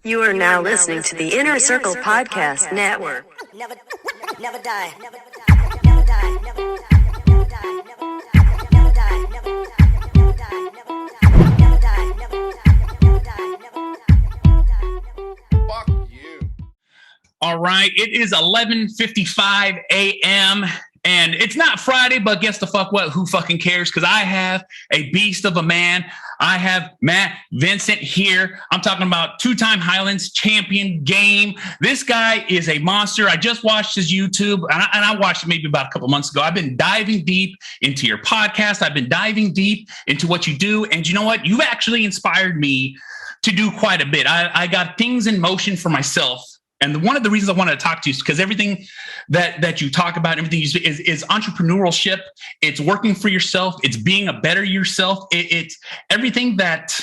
You are now listening to the Inner Circle Podcast Network. Never die. Never die. Never die. Never die. Never die. Never die. Never die. Never die. Fuck you. All right, it is 11:55 a.m. and it's not Friday, but guess the fuck what? Who fucking cares? Because I have a beast of a man. I have Vincent here. I'm talking about two-time Highlands champion game. This guy is a monster. I just watched his YouTube, and I watched it maybe about a couple months ago. I've been diving deep into your podcast. I've been diving deep into what you do. And you know what? You've actually inspired me to do quite a bit. I got things in motion for myself. And one of the reasons I wanted to talk to you is because everything that you talk about, everything you say is entrepreneurship. It's working for yourself. It's being a better yourself. It's everything that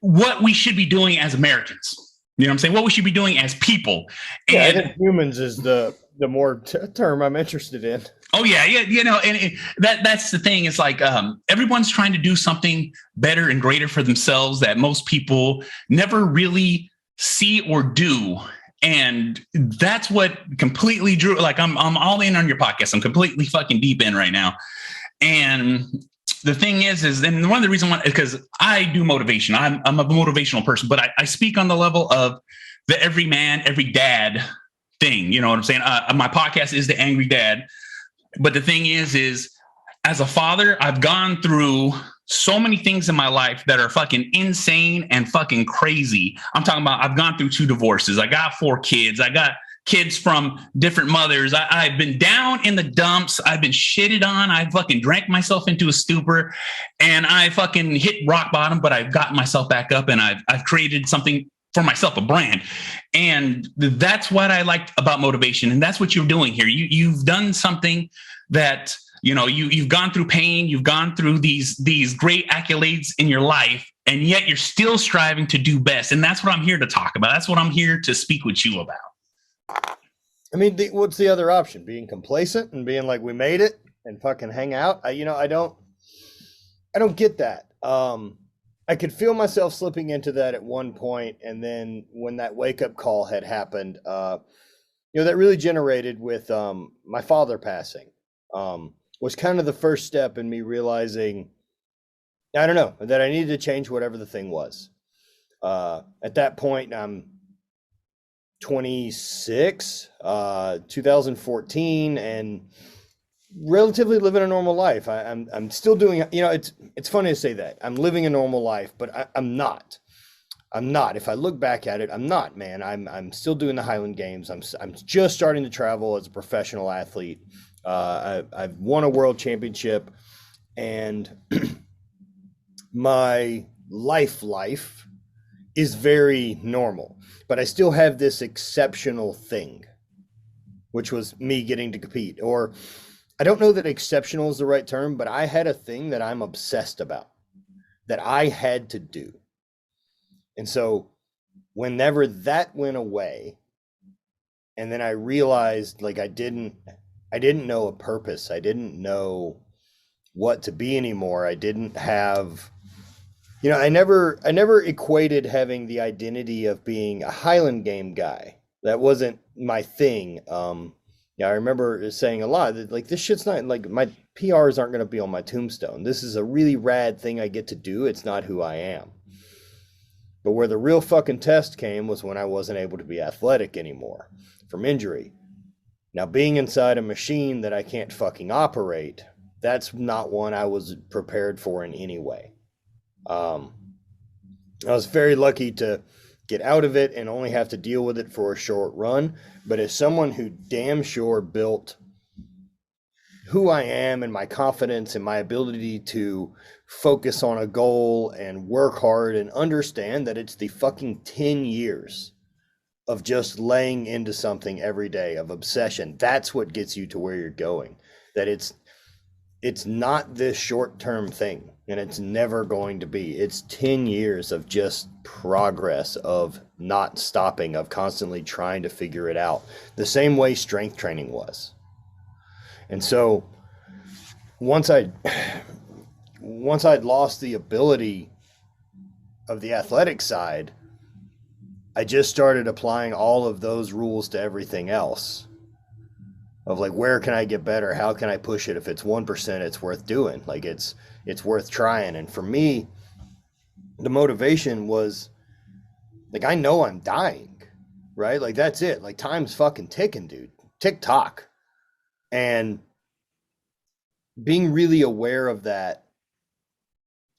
what we should be doing as Americans. You know what I'm saying? What we should be doing as people. Yeah, And I think humans is the more term I'm interested in. oh yeah, you know, and that's the thing. It's like everyone's trying to do something better and greater for themselves that most people never really see or do. And that's what completely drew, like I'm all in on your podcast. I'm completely fucking deep in right now. And the thing is and one of the reasons why is because I do motivation. I'm a motivational person, but I speak on the level of the every man, every dad thing. You know what I'm saying? My podcast is The Angry Dad. But the thing is as a father, I've gone through so many things in my life that are fucking insane and fucking crazy. I'm talking about I've gone through 2 divorces. I got 4 kids. I got kids from different mothers. I've been down in the dumps. I've been shitted on. I fucking drank myself into a stupor and I fucking hit rock bottom, but I've gotten myself back up and I've created something for myself, a brand. And that's what I liked about motivation. And that's what you're doing here. You've done something that, you know, you've gone through pain, you've gone through these great accolades in your life, and yet you're still striving to do best. And that's what I'm here to talk about. That's what I'm here to speak with you about. I mean, what's the other option? Being complacent and being like, we made it and fucking hang out. I don't get that. I could feel myself slipping into that at one point, and then when that wake up call had happened, that really generated with my father passing. Was kind of the first step in me realizing, I don't know, that I needed to change whatever the thing was. At that point, I'm 26, 2014, and relatively living a normal life. I'm still doing, it's funny to say that. I'm living a normal life, but I'm not. I'm not. If I look back at it, I'm not, man. I'm still doing the Highland Games. I'm just starting to travel as a professional athlete. I've won a world championship, and my life is very normal, but I still have this exceptional thing, which was me getting to compete. Or I don't know that exceptional is the right term, but I had a thing that I'm obsessed about that I had to do. And so whenever that went away, and then I realized like I didn't know a purpose. I didn't know what to be anymore. I didn't have, I never equated having the identity of being a Highland game guy. That wasn't my thing. I remember saying a lot that like, this shit's not like my PRs aren't going to be on my tombstone. This is a really rad thing I get to do. It's not who I am. But where the real fucking test came was when I wasn't able to be athletic anymore from injury. Now, being inside a machine that I can't fucking operate, that's not one I was prepared for in any way. I was very lucky to get out of it and only have to deal with it for a short run. But as someone who damn sure built who I am and my confidence and my ability to focus on a goal and work hard and understand that it's the fucking 10 years of just laying into something every day, of obsession. That's what gets you to where you're going. That it's not this short-term thing, and it's never going to be. It's 10 years of just progress, of not stopping, of constantly trying to figure it out. The same way strength training was. And so once I'd lost the ability of the athletic side, I just started applying all of those rules to everything else. Of like, where can I get better? How can I push it? If it's 1%, it's worth doing. Like it's worth trying. And for me, the motivation was like, I know I'm dying, right? Like that's it. Like time's fucking ticking, dude. Tick tock. And being really aware of that,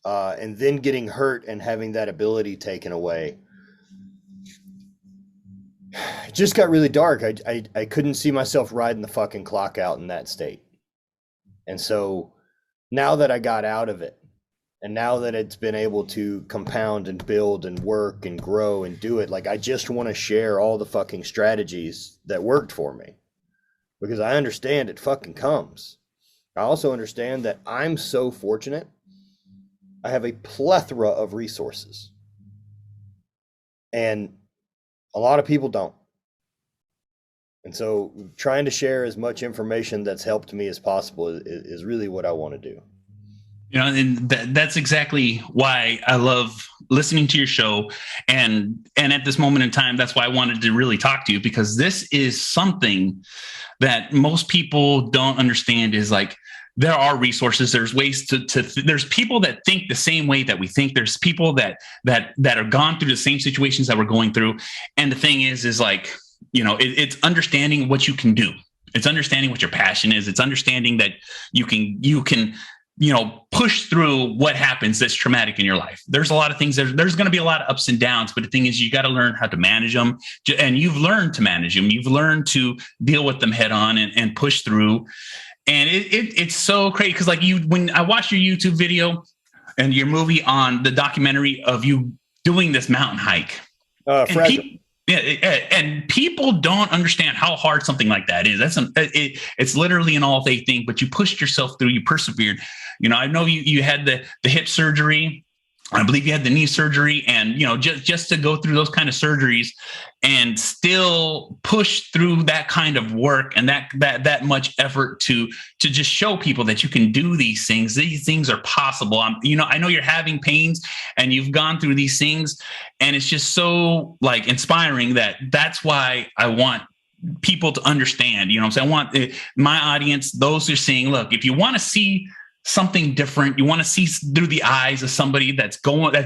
and then getting hurt and having that ability taken away, it just got really dark. I couldn't see myself riding the fucking clock out in that state. And so now that I got out of it, and now that it's been able to compound and build and work and grow and do it, like I just want to share all the fucking strategies that worked for me, because I understand it fucking comes. I also understand that I'm so fortunate. I have a plethora of resources, and a lot of people don't. And so trying to share as much information that's helped me as possible is really what I want to do. You know, and that's exactly why I love listening to your show. And at this moment in time, that's why I wanted to really talk to you, because this is something that most people don't understand. Is like, there are resources. There's ways to there's people that think the same way that we think. There's people that are gone through the same situations that we're going through. And the thing is like, you know, it's understanding what you can do. It's understanding what your passion is. It's understanding that you can, you know, push through what happens that's traumatic in your life. There's a lot of things, there's going to be a lot of ups and downs, but the thing is, you got to learn how to manage them. And you've learned to manage them. You've learned to deal with them head on and push through. And it's so crazy, because like when I watched your YouTube video and your movie on the documentary of you doing this mountain hike, Fraser. and people don't understand how hard something like that is. It's literally an all day thing, but you pushed yourself through, you persevered. You know, I know you had the hip surgery. I believe you had the knee surgery, and, you know, just to go through those kind of surgeries and still push through that kind of work and that much effort to just show people that you can do these things. These things are possible. You know, I know you're having pains and you've gone through these things, and it's just so like inspiring. That's why I want people to understand, you know what I'm saying? I want my audience, those who are seeing, look, if you want to see something different, you want to see through the eyes of somebody that's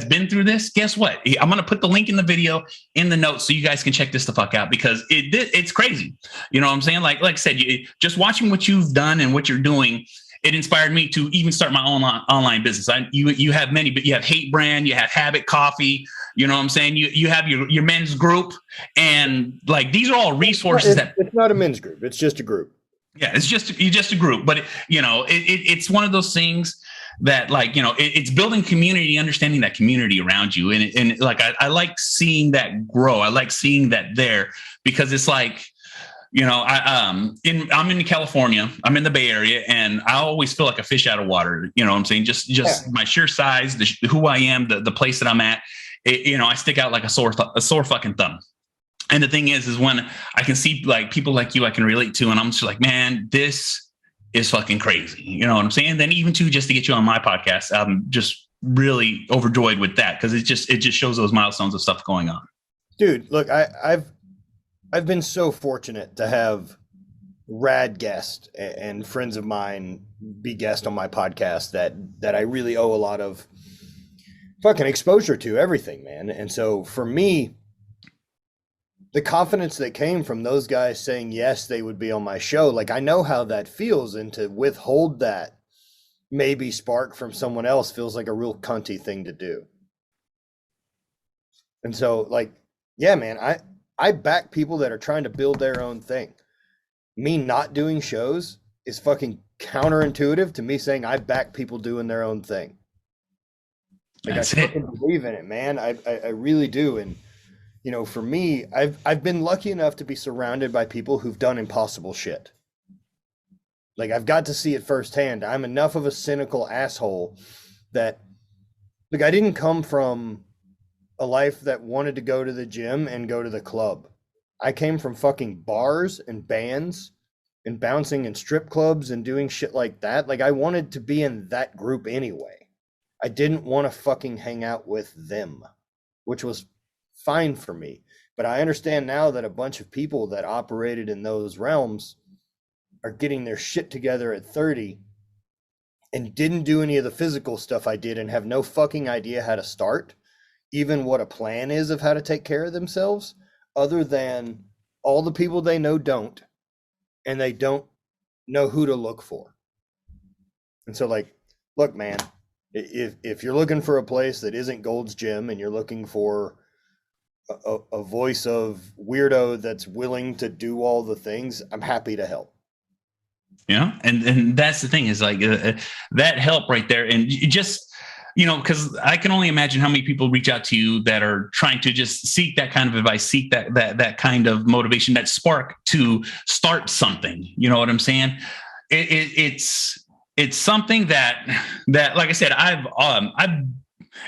been through this, guess what? I'm going to put the link in the video in the notes so you guys can check this the fuck out, because it's crazy. You know what I'm saying? Like I said, just watching what you've done and what you're doing, it inspired me to even start my own online business. You have many, but you have Hate Brand, you have Habit Coffee, you know what I'm saying? You have your men's group, and like, these are all resources it's not a men's group. It's just a group. Yeah, it's just a group, but it's one of those things that, like, you know, it's building community, understanding that community around you, and like I like seeing that grow. I like seeing that there, because it's like, you know, I'm in California, I'm in the Bay Area, and I always feel like a fish out of water. You know what I'm saying? Just my sheer size, who I am, the place that I'm at. You know, I stick out like a sore fucking thumb. And the thing is when I can see like people like you, I can relate to, and I'm just like, man, this is fucking crazy. You know what I'm saying? And then even just to get you on my podcast, I'm just really overjoyed with that, because it just shows those milestones of stuff going on. Dude, look, I've been so fortunate to have rad guests and friends of mine be guests on my podcast that I really owe a lot of fucking exposure to everything, man. And so for me, the confidence that came from those guys saying yes, they would be on my show, like, I know how that feels, and to withhold that maybe spark from someone else feels like a real cunty thing to do. And so, like, yeah, man, I back people that are trying to build their own thing. Me not doing shows is fucking counterintuitive to me saying I back people doing their own thing. Like, I fucking believe in it, man. I really do. And, you know, for me, I've been lucky enough to be surrounded by people who've done impossible shit. Like, I've got to see it firsthand. I'm enough of a cynical asshole that, like, I didn't come from a life that wanted to go to the gym and go to the club. I came from fucking bars and bands and bouncing in strip clubs and doing shit like that. Like, I wanted to be in that group anyway. I didn't want to fucking hang out with them, which was fine for me. But I understand now that a bunch of people that operated in those realms are getting their shit together at 30 and didn't do any of the physical stuff I did and have no fucking idea how to start, even what a plan is of how to take care of themselves, other than all the people they know don't, and they don't know who to look for. And so, like, look, man, if you're looking for a place that isn't Gold's Gym and you're looking for a voice of weirdo that's willing to do all the things, I'm happy to help. Yeah. And that's the thing is like that help right there. And you just, you know, because I can only imagine how many people reach out to you that are trying to just seek that kind of advice, seek that kind of motivation, that spark to start something. You know what I'm saying? It's something that like I said, I've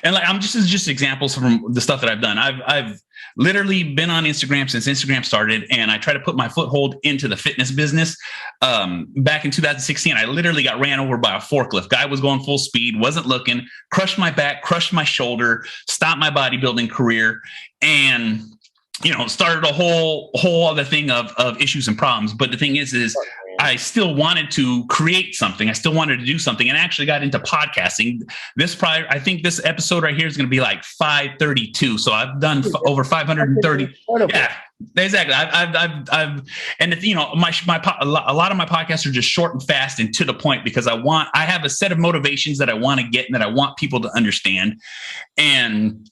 and like this is just examples from the stuff that I've done. I've literally been on Instagram since Instagram started, and I try to put my foothold into the fitness business. Back in 2016, I literally got ran over by a forklift. Guy was going full speed, wasn't looking, crushed my back, crushed my shoulder, stopped my bodybuilding career, and started a whole other thing of issues and problems. But the thing is I still wanted to create something. I still wanted to do something, and actually got into podcasting. I think this episode right here is going to be like 532. So I've done over 530. Yeah, exactly. I've and if, a lot of my podcasts are just short and fast and to the point, because I have a set of motivations that I want to get and that I want people to understand. And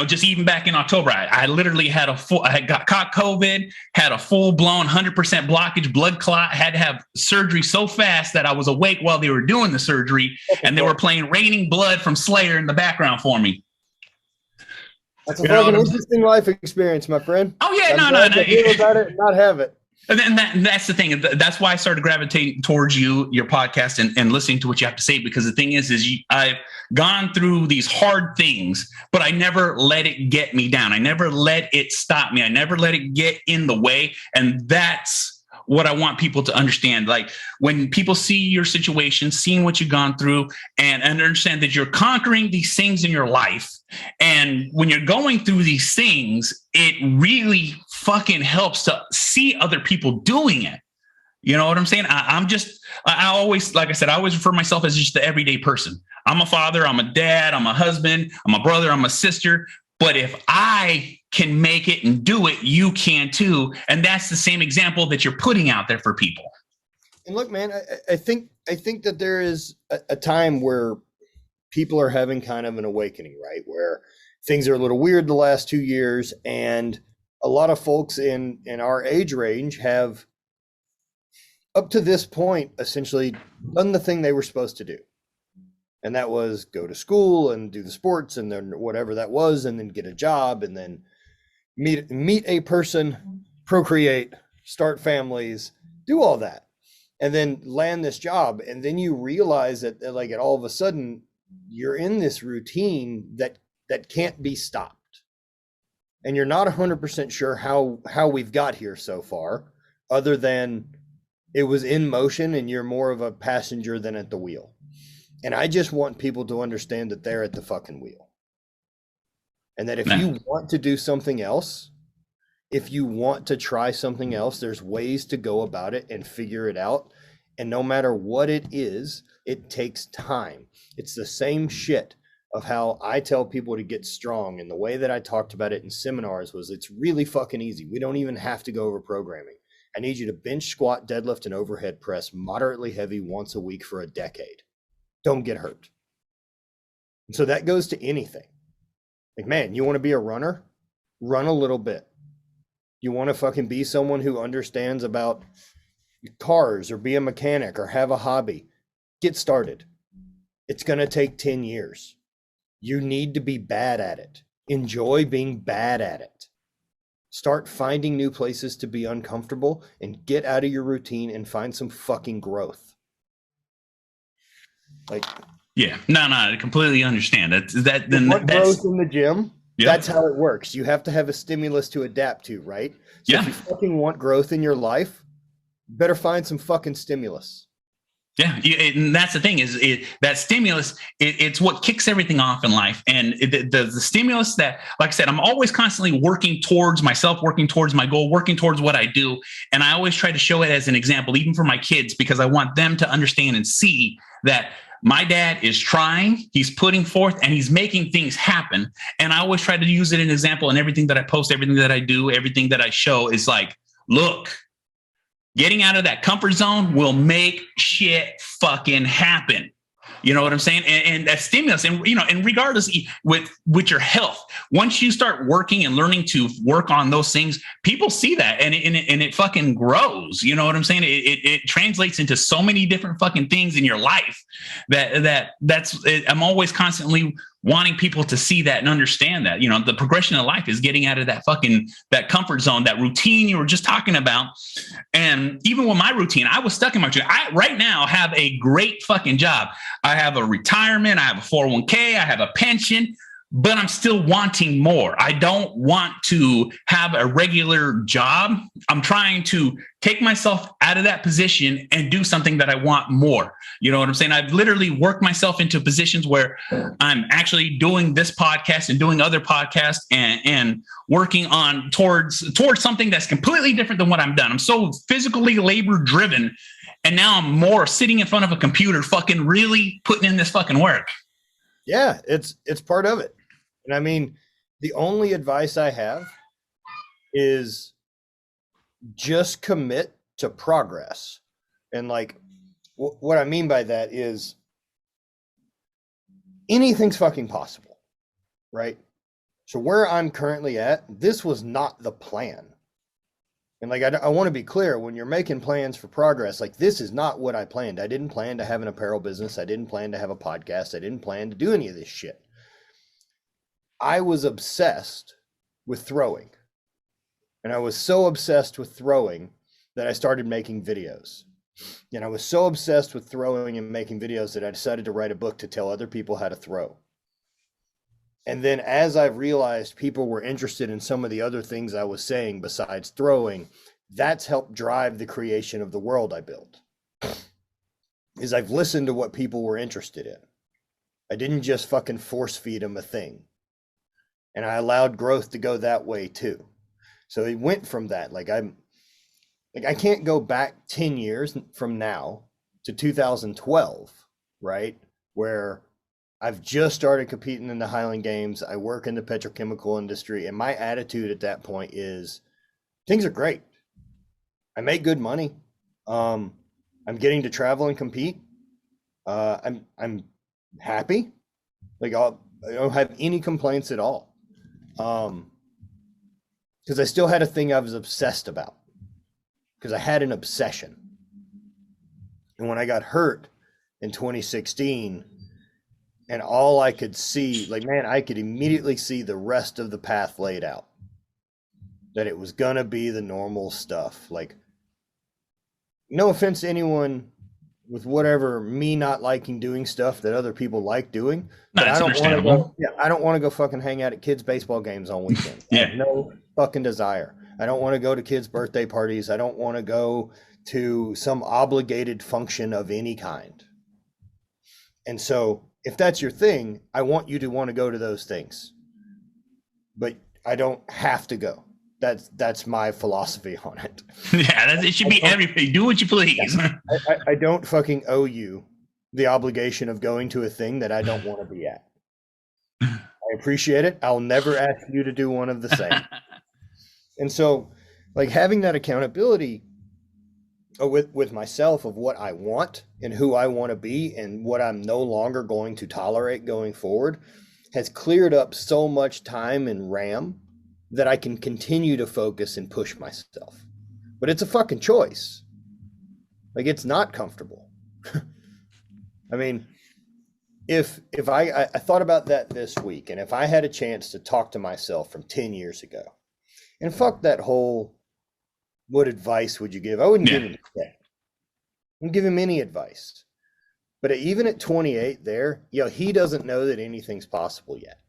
just even back in October, I literally had I got caught COVID, had a full blown 100% blockage, blood clot, had to have surgery so fast that I was awake while they were doing the surgery, and they were playing Raining Blood from Slayer in the background for me. That's a fucking interesting life experience, my friend. Oh yeah, no. Hear about it and not have it. And then that's the thing. That's why I started gravitating towards your podcast and listening to what you have to say. Because the thing is I've gone through these hard things, but I never let it get me down. I never let it stop me. I never let it get in the way. And that's what I want people to understand. Like when people see your situation, seeing what you've gone through, and understand that you're conquering these things in your life. And when you're going through these things, it really fucking helps to see other people doing it. You know what I'm saying? I always, like I said, I always refer myself as just the everyday person. I'm a father, I'm a dad, I'm a husband, I'm a brother, I'm a sister. But if I can make it and do it, you can too. And that's the same example that you're putting out there for people. And look, man, I think that there is a time where people are having kind of an awakening, right? Where things are a little weird the last 2 years, and a lot of folks in our age range have, up to this point, essentially done the thing they were supposed to do. And that was go to school and do the sports and then whatever that was, and then get a job, and then meet a person, procreate, start families, do all that, and then land this job. And then you realize that like all of a sudden you're in this routine that can't be stopped. And you're not 100% sure how we've got here so far, other than it was in motion and you're more of a passenger than at the wheel. And I just want people to understand that they're at the fucking wheel. And that if you want to do something else, if you want to try something else, there's ways to go about it and figure it out. And no matter what it is, it takes time. It's the same shit of how I tell people to get strong. And the way that I talked about it in seminars was it's really fucking easy. We don't even have to go over programming. I need you to bench, squat, deadlift, and overhead press moderately heavy once a week for a decade. Don't get hurt. And so that goes to anything. Like, man, you want to be a runner? Run a little bit. You want to fucking be someone who understands about cars or be a mechanic or have a hobby? Get started. It's going to take 10 years. You need to be bad at it. Enjoy being bad at it. Start finding new places to be uncomfortable and get out of your routine and find some fucking growth. Like, yeah, no, I completely understand that. That's growth in the gym. Yep. That's how it works. You have to have a stimulus to adapt to, right? So if you fucking want growth in your life, you better find some fucking stimulus. Yeah, and that's the thing is that stimulus. It's what kicks everything off in life, and the stimulus that, like I said, I'm always constantly working towards myself, working towards my goal, working towards what I do, and I always try to show it as an example, even for my kids, because I want them to understand and see that my dad is trying, he's putting forth, and he's making things happen. And I always try to use it as an example in everything that I post, everything that I do, everything that I show is like, look. Getting out of that comfort zone will make shit fucking happen. You know what I'm saying? And that stimulus, and and regardless with your health, once you start working and learning to work on those things, people see that and it fucking grows. You know what I'm saying? It translates into so many different fucking things in your life I'm always constantly wanting people to see that and understand that, the progression of life is getting out of that comfort zone, that routine you were just talking about. And even with my routine, I was stuck in my routine. I right now have a great fucking job. I have a retirement, I have a 401k, I have a pension, but I'm still wanting more. I don't want to have a regular job. I'm trying to take myself out of that position and do something that I want more. You know what I'm saying? I've literally worked myself into positions where I'm actually doing this podcast and doing other podcasts and working on towards something that's completely different than what I'm done. I'm so physically labor driven. And now I'm more sitting in front of a computer, fucking really putting in this fucking work. Yeah, it's part of it. And I mean, the only advice I have is just commit to progress. And like, what I mean by that is anything's fucking possible, right? So where I'm currently at, this was not the plan. And like, I want to be clear, when you're making plans for progress, like this is not what I planned. I didn't plan to have an apparel business. I didn't plan to have a podcast. I didn't plan to do any of this shit. I was obsessed with throwing. And I was so obsessed with throwing that I started making videos. And I was so obsessed with throwing and making videos that I decided to write a book to tell other people how to throw. And then as I've realized people were interested in some of the other things I was saying besides throwing, that's helped drive the creation of the world I built. Is I've listened to what people were interested in. I didn't just fucking force feed them a thing. And I allowed growth to go that way too. So it went from that. I can't go back 10 years from now to 2012, right? Where I've just started competing in the Highland Games. I work in the petrochemical industry, and my attitude at that point is things are great. I make good money. I'm getting to travel and compete. I'm happy. I don't have any complaints at all. Because I still had a thing I was obsessed about. Because I had an obsession. And when I got hurt in 2016, and all I could see, I could immediately see the rest of the path laid out. That it was gonna be the normal stuff. No offense to anyone with whatever, me not liking doing stuff that other people like doing. But I don't want to go. Yeah, I don't want to go fucking hang out at kids' baseball games on weekends. Yeah. I have no fucking desire. I don't want to go to kids' birthday parties. I don't want to go to some obligated function of any kind. And so, if that's your thing, I want you to want to go to those things. But I don't have to go. That's my philosophy on it. Yeah, it should be everything. Do what you please. I don't fucking owe you the obligation of going to a thing that I don't want to be at. I appreciate it. I'll never ask you to do one of the same. And so, having that accountability with myself of what I want and who I want to be and what I'm no longer going to tolerate going forward has cleared up so much time and RAM that I can continue to focus and push myself. But it's a fucking choice. It's not comfortable. I mean, if I thought about that this week, and if I had a chance to talk to myself from 10 years ago, and fuck that whole, what advice would you give? I wouldn't give him that. I wouldn't give him any advice. But even at 28 there, he doesn't know that anything's possible yet.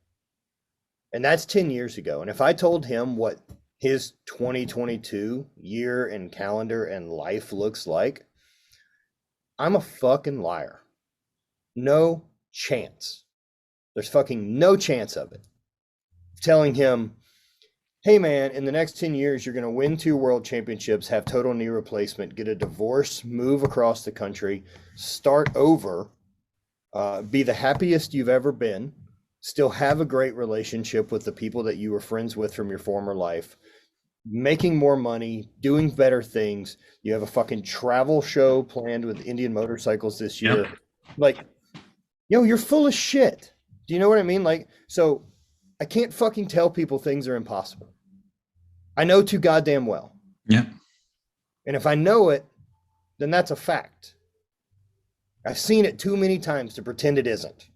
And that's 10 years ago. And if I told him what his 2022 year and calendar and life looks like, I'm a fucking liar. No chance. There's fucking no chance of it. Telling him, hey man, in the next 10 years, you're going to win 2 world championships, have total knee replacement, get a divorce, move across the country, start over, be the happiest you've ever been, still have a great relationship with the people that you were friends with from your former life, making more money, doing better things. You have a fucking travel show planned with Indian Motorcycles this year. Yep. Like, yo, you're full of shit. Do you know what I mean? Like, so I can't fucking tell people things are impossible. I know too goddamn well. Yeah. And if I know it, then that's a fact. I've seen it too many times to pretend it isn't.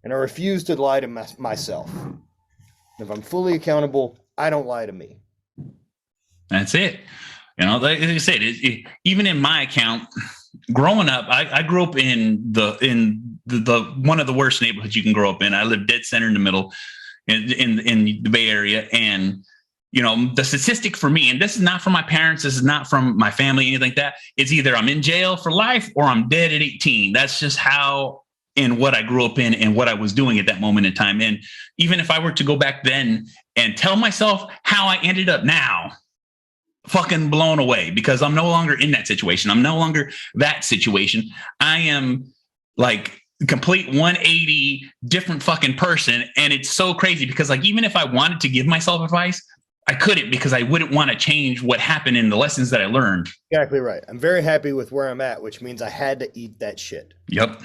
And I refuse to lie to myself. If I'm fully accountable, I don't lie to me. That's it. You know, like I said, even in my account, growing up, I grew up in the one of the worst neighborhoods you can grow up in. I live dead center in the middle in the Bay Area. And, you know, the statistic for me, and this is not from my parents, this is not from my family, anything like that, it's either I'm in jail for life or I'm dead at 18. That's just how and what I grew up in and what I was doing at that moment in time. And even if I were to go back then and tell myself how I ended up now, fucking blown away, because I'm no longer in that situation. I'm no longer that situation. I am like complete 180 different fucking person. And it's so crazy because like, even if I wanted to give myself advice, I couldn't, because I wouldn't want to change what happened in the lessons that I learned. Exactly right. I'm very happy with where I'm at, which means I had to eat that shit. Yep.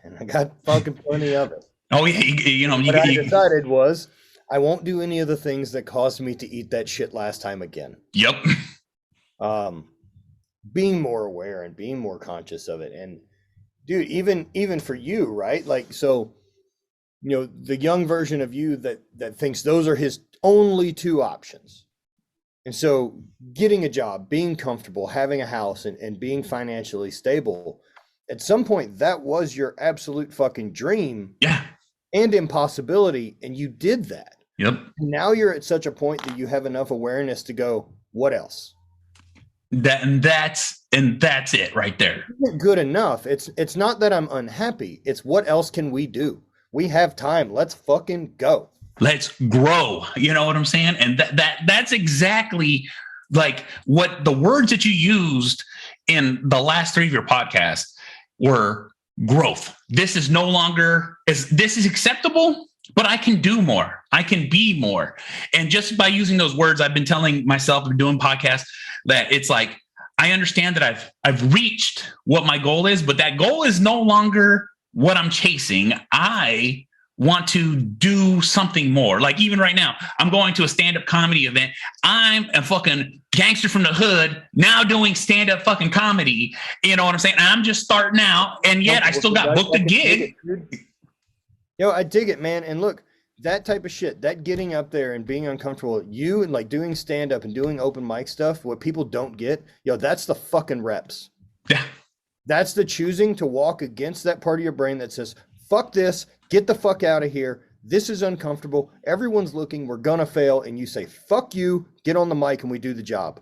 And I got fucking plenty of it. Oh yeah. You know, what I decided was I won't do any of the things that caused me to eat that shit last time again. Yep. Being more aware and being more conscious of it. And dude, even for you, right? Like, so, you know, the young version of you that thinks those are his only 2 options. And so getting a job, being comfortable, having a house and being financially stable, at some point that was your absolute fucking dream. Yeah. And impossibility. And you did that. Yep. Now you're at such a point that you have enough awareness to go, what else? That's it right there. Good enough. It's not that I'm unhappy. It's what else can we do? We have time. Let's fucking go. Let's grow. You know what I'm saying? And that's exactly like what the words that you used in the last 3 of your podcasts were: growth. This is no longer this is acceptable, but I can do more. I can be more. And just by using those words, I've been telling myself and doing podcasts that it's like, I understand that I've reached what my goal is, but that goal is no longer what I'm chasing. I want to do something more. Like even right now, I'm going to a stand-up comedy event. I'm a fucking gangster from the hood now doing stand-up fucking comedy. You know what I'm saying? I'm just starting out, and yet I still got booked a gig. Yo, I dig it, man. And look, that type of shit, that getting up there and being uncomfortable, you and like doing stand-up and doing open mic stuff, what people don't get, yo, that's the fucking reps. Yeah. That's the choosing to walk against that part of your brain that says, fuck this, get the fuck out of here. This is uncomfortable. Everyone's looking. We're going to fail. And you say, fuck you, get on the mic and we do the job.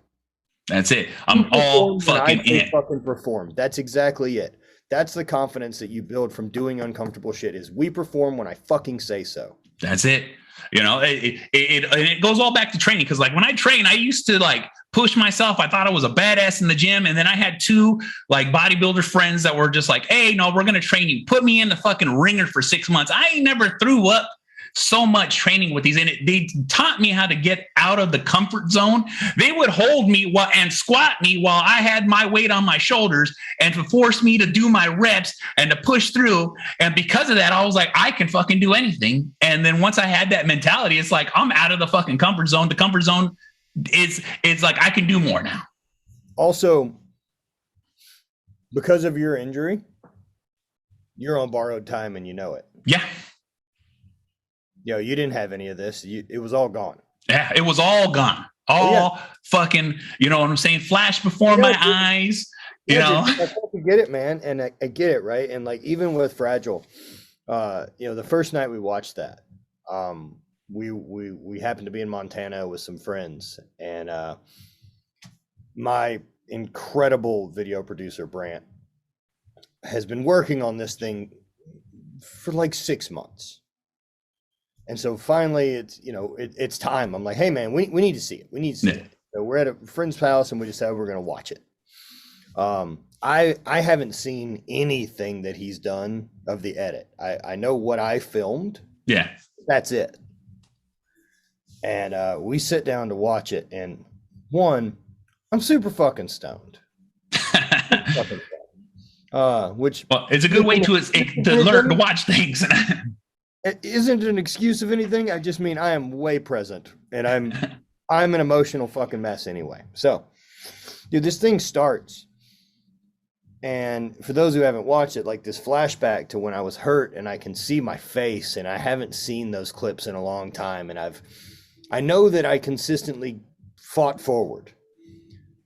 That's it. I'm all fucking in. Fucking perform. That's exactly it. That's the confidence that you build from doing uncomfortable shit is we perform when I fucking say so. That's it. You know, it goes all back to training. Cause like when I train, I used to like push myself. I thought I was a badass in the gym. And then I had 2 like bodybuilder friends that were just like, hey, no, we're going to train you. Put me in the fucking ringer for 6 months. I ain't never threw up so much training with these. And they taught me how to get out of the comfort zone. They would hold me and squat me while I had my weight on my shoulders and to force me to do my reps and to push through. And because of that, I was like, I can fucking do anything. And then once I had that mentality, it's like, I'm out of the fucking comfort zone. The comfort zone it's like, I can do more now. Also, because of your injury, you're on borrowed time and you know it. Yeah. Yo, you didn't have any of this. It was all gone. Yeah, it was all gone. All fucking, you know what I'm saying? Flash before my eyes, you know. Dude, I get it, man. And I get it, right? And like, even with Fragile, you know, the first night we watched that, we happened to be in Montana with some friends. And my incredible video producer, Brant, has been working on this thing for like 6 months. And so finally it's time. I'm like, hey man, we need to see it. We need to see it. So we're at a friend's house and we decided we're going to watch it. I haven't seen anything that he's done of the edit. I know what I filmed. Yeah. That's it. And we sit down to watch it, and one, I'm super fucking stoned. Which it's a good way to learn to watch things. It isn't an excuse of anything. I just mean I am way present, and I'm an emotional fucking mess anyway. So, dude, this thing starts, and for those who haven't watched it, like this flashback to when I was hurt, and I can see my face, and I haven't seen those clips in a long time, and I know that I consistently fought forward,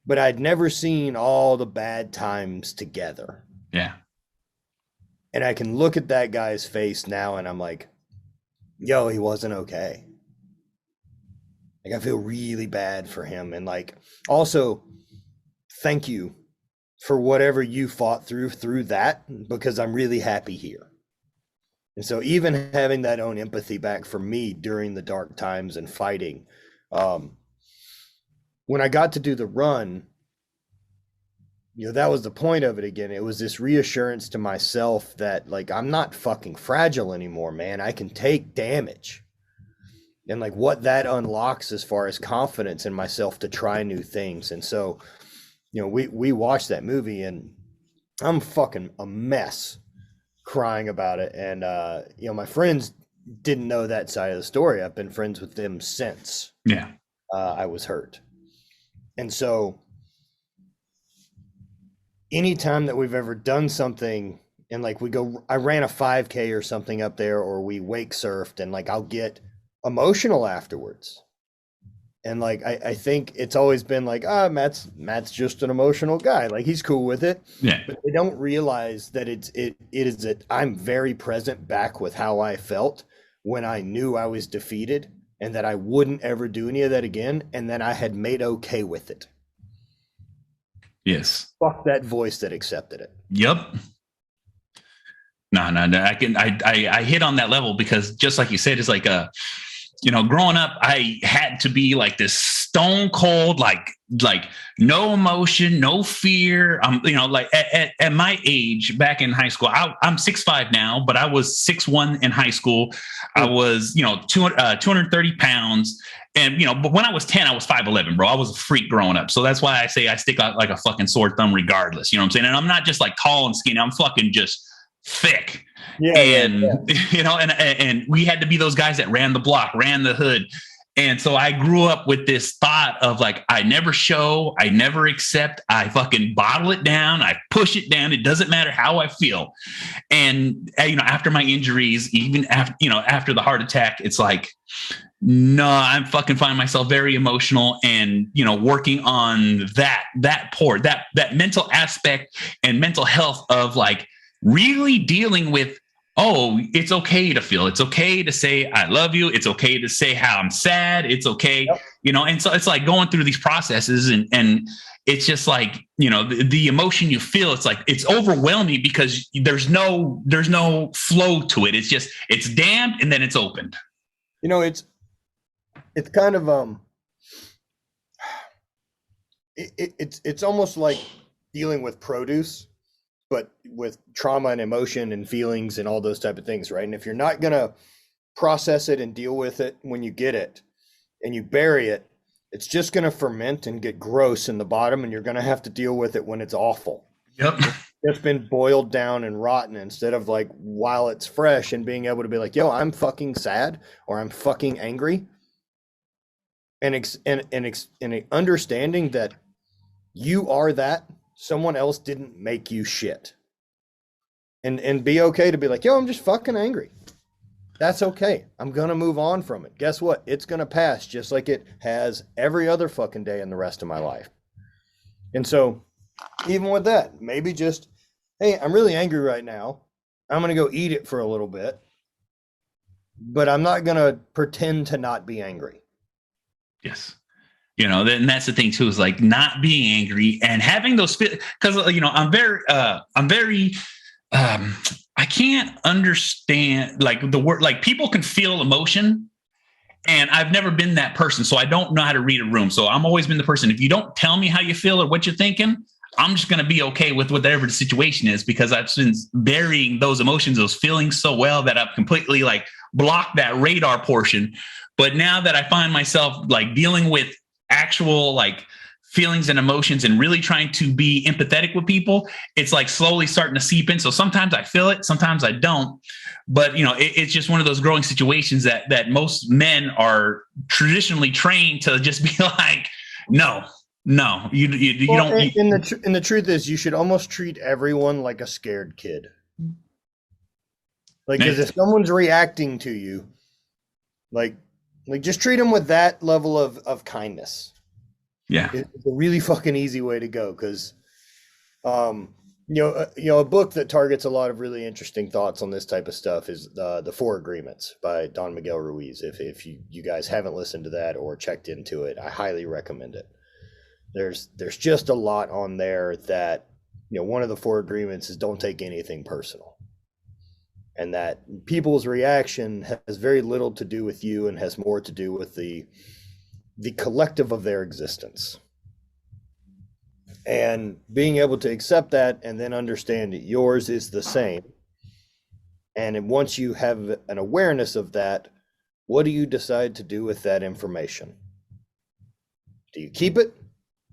but I'd never seen all the bad times together. Yeah. And I can look at that guy's face now and I'm like, yo, he wasn't okay. Like, I feel really bad for him. And like, also, thank you for whatever you fought through that, because I'm really happy here. And so even having that own empathy back for me during the dark times and fighting, when I got to do the run, that was the point of it again. It was this reassurance to myself that, like, I'm not fucking fragile anymore, man. I can take damage. And like what that unlocks as far as confidence in myself to try new things. And so, we watched that movie and I'm fucking a mess crying about it. And, my friends didn't know that side of the story. I've been friends with them since I was hurt. And so anytime that we've ever done something and like I ran a 5K or something up there, or we wake surfed, and like I'll get emotional afterwards. And like, I think it's always been like, Matt's just an emotional guy. Like, he's cool with it. Yeah. But they don't realize that it is that I'm very present back with how I felt when I knew I was defeated and that I wouldn't ever do any of that again. And then I had made okay with it. Yes. Fuck that voice that accepted it. Yep. No. I hit on that level because just like you said, it's like growing up, I had to be like this stone cold, like no emotion, no fear. Like at my age back in high school, I'm 6'5" now, but I was 6'1" in high school. I was, 230 pounds. And, but when I was 10, I was 5'11", bro. I was a freak growing up. So that's why I say I stick out like a fucking sore thumb regardless. You know what I'm saying? And I'm not just like tall and skinny. I'm fucking just thick. Yeah, and we had to be those guys that ran the block, ran the hood. And so I grew up with this thought of like, I never show, I never accept, I fucking bottle it down, I push it down. It doesn't matter how I feel. And, after my injuries, even after the heart attack, it's like, no, I'm fucking finding myself very emotional and, working on that mental aspect and mental health of like really dealing with, it's okay to feel. It's okay to say, I love you. It's okay to say how I'm sad. It's okay. Yep. And so it's like going through these processes and it's just like, the emotion you feel, it's like, it's overwhelming because there's no flow to it. It's just, it's dammed and then it's opened. It's kind of, it's almost like dealing with produce, but with trauma and emotion and feelings and all those type of things, right? And if you're not going to process it and deal with it when you get it and you bury it, it's just going to ferment and get gross in the bottom, and you're going to have to deal with it when it's awful. Yep. It's been boiled down and rotten instead of like while it's fresh and being able to be like, yo, I'm fucking sad or I'm fucking angry. And understanding that you are that. Someone else didn't make you shit. And be okay to be like, yo, I'm just fucking angry. That's okay. I'm going to move on from it. Guess what? It's going to pass just like it has every other fucking day in the rest of my life. And so even with that, maybe just, hey, I'm really angry right now. I'm going to go eat it for a little bit, but I'm not going to pretend to not be angry. Yes. You know, then that's the thing too, is like not being angry and having those, because, you know, I'm very, I can't understand like the word, like people can feel emotion, and I've never been that person. So I don't know how to read a room. So I'm always been the person, if you don't tell me how you feel or what you're thinking, I'm just going to be okay with whatever the situation is, because I've been burying those emotions, those feelings so well that I've completely like blocked that radar portion. But now that I find myself like dealing with actual like feelings and emotions and really trying to be empathetic with people, it's like slowly starting to seep in. So sometimes I feel it, sometimes I don't. But, you know, it's just one of those growing situations that most men are traditionally trained to just be like, no, you don't. And the truth is, you should almost treat everyone like a scared kid. Like, because if someone's reacting to you, like just treat them with that level of kindness. Yeah, it's a really fucking easy way to go. Because, a book that targets a lot of really interesting thoughts on this type of stuff is the Four Agreements by Don Miguel Ruiz. If you guys haven't listened to that or checked into it, I highly recommend it. There's just a lot on there that, you know, one of the Four Agreements is don't take anything personal. And that people's reaction has very little to do with you and has more to do with the collective of their existence. And being able to accept that and then understand that yours is the same. And once you have an awareness of that, what do you decide to do with that information? Do you keep it?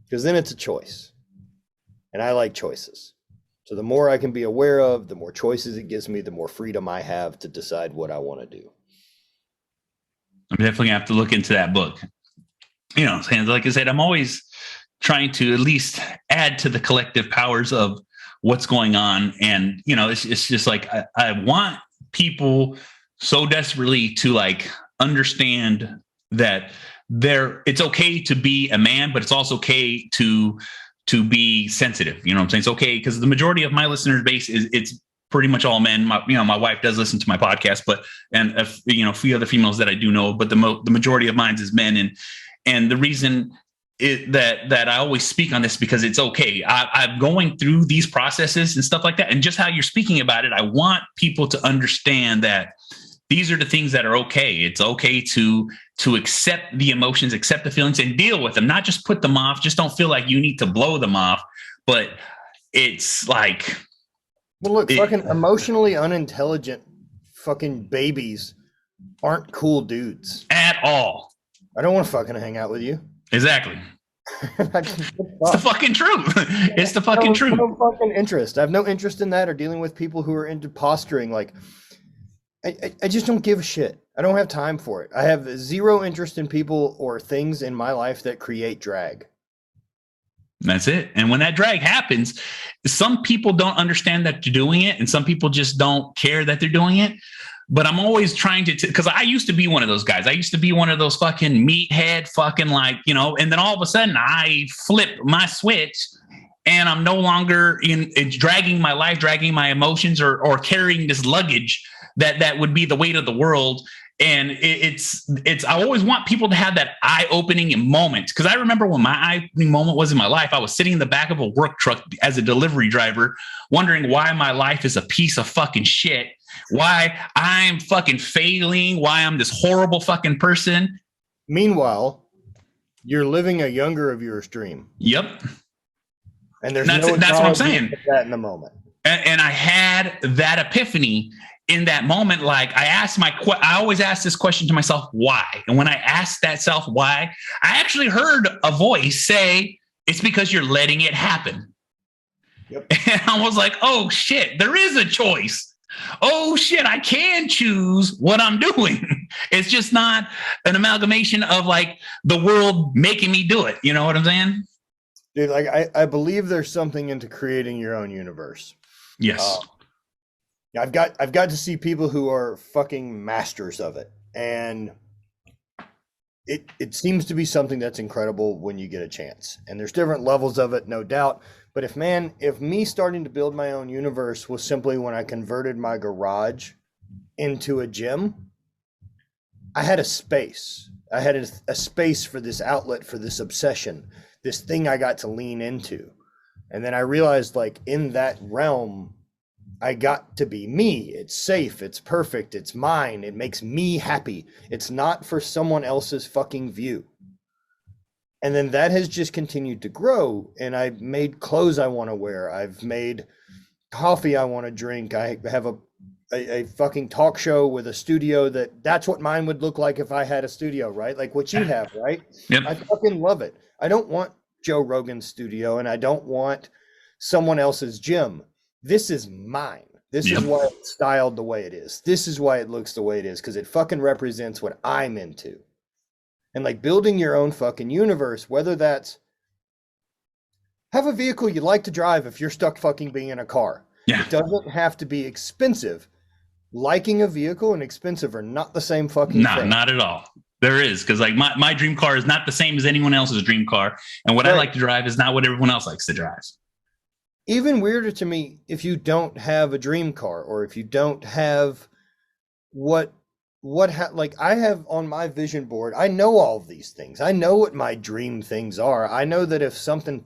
Because then it's a choice. And I like choices. So the more I can be aware of, the more choices it gives me, the more freedom I have to decide what I want to do. I'm definitely gonna have to look into that book. You know, like I said, I'm always trying to at least add to the collective powers of what's going on. And, you know, it's just like, I want people so desperately to like understand that it's okay to be a man, but it's also okay to be sensitive. You know what I'm saying? It's okay, because the majority of my listener base it's pretty much all men. My wife does listen to my podcast, and a few other females that I do know, but the majority of mine is men. And the reason that I always speak on this, because it's okay. I'm going through these processes and stuff like that. And just how you're speaking about it, I want people to understand that these are the things that are okay. It's okay to accept the emotions, accept the feelings, and deal with them, not just put them off. Just don't feel like you need to blow them off. But it's like, well, look, fucking emotionally unintelligent fucking babies aren't cool dudes at all. I don't want to fucking hang out with you. Exactly. It's the fucking truth. It's the fucking truth. No fucking interest. I have no interest in that, or dealing with people who are into posturing. Like, I just don't give a shit. I don't have time for it. I have zero interest in people or things in my life that create drag. That's it. And when that drag happens, some people don't understand that you're doing it, and some people just don't care that they're doing it. But I'm always trying to, because I used to be one of those guys. I used to be one of those fucking meathead fucking like, you know, and then all of a sudden I flip my switch and I'm no longer it's dragging my life, dragging my emotions, or carrying this luggage that would be the weight of the world. And it's I always want people to have that eye-opening moment, because I remember when my eye-opening moment was in my life, I was sitting in the back of a work truck as a delivery driver, wondering why my life is a piece of fucking shit, why I'm fucking failing, why I'm this horrible fucking person. Meanwhile, you're living a younger of your dream. Yep. And that's what I'm saying. That in the moment. And I had that epiphany in that moment. Like I always ask this question to myself, why? And when I asked that self why, I actually heard a voice say, it's because you're letting it happen. Yep. And I was like, oh shit, there is a choice. Oh shit, I can choose what I'm doing. It's just not an amalgamation of like the world making me do it. You know what I'm saying? Dude, like I believe there's something into creating your own universe. Yes. I've got to see people who are fucking masters of it. And it seems to be something that's incredible when you get a chance. And there's different levels of it, no doubt. But if me starting to build my own universe was simply when I converted my garage into a gym, I had a space. I had a space for this outlet, for this obsession, this thing I got to lean into. And then I realized, like, in that realm, I got to be me. It's safe. It's perfect. It's mine. It makes me happy. It's not for someone else's fucking view. And then that has just continued to grow. And I've made clothes I want to wear. I've made coffee I want to drink. I have a fucking talk show with a studio that's what mine would look like if I had a studio, right? Like what you have, right? Yep. I fucking love it. I don't want Joe Rogan's studio and I don't want someone else's gym. This is mine. This is why it's styled the way it is. This is why it looks the way it is, because it fucking represents what I'm into. And like building your own fucking universe, whether that's have a vehicle you like to drive if you're stuck fucking being in a car. Yeah. It doesn't have to be expensive. Liking a vehicle and expensive are not the same fucking thing. Not at all. There is, because like my dream car is not the same as anyone else's dream car. And what I like to drive is not what everyone else likes to drive. Even weirder to me if you don't have a dream car, or if you don't have like I have on my vision board, I know all of these things. I know what my dream things are. I know that if something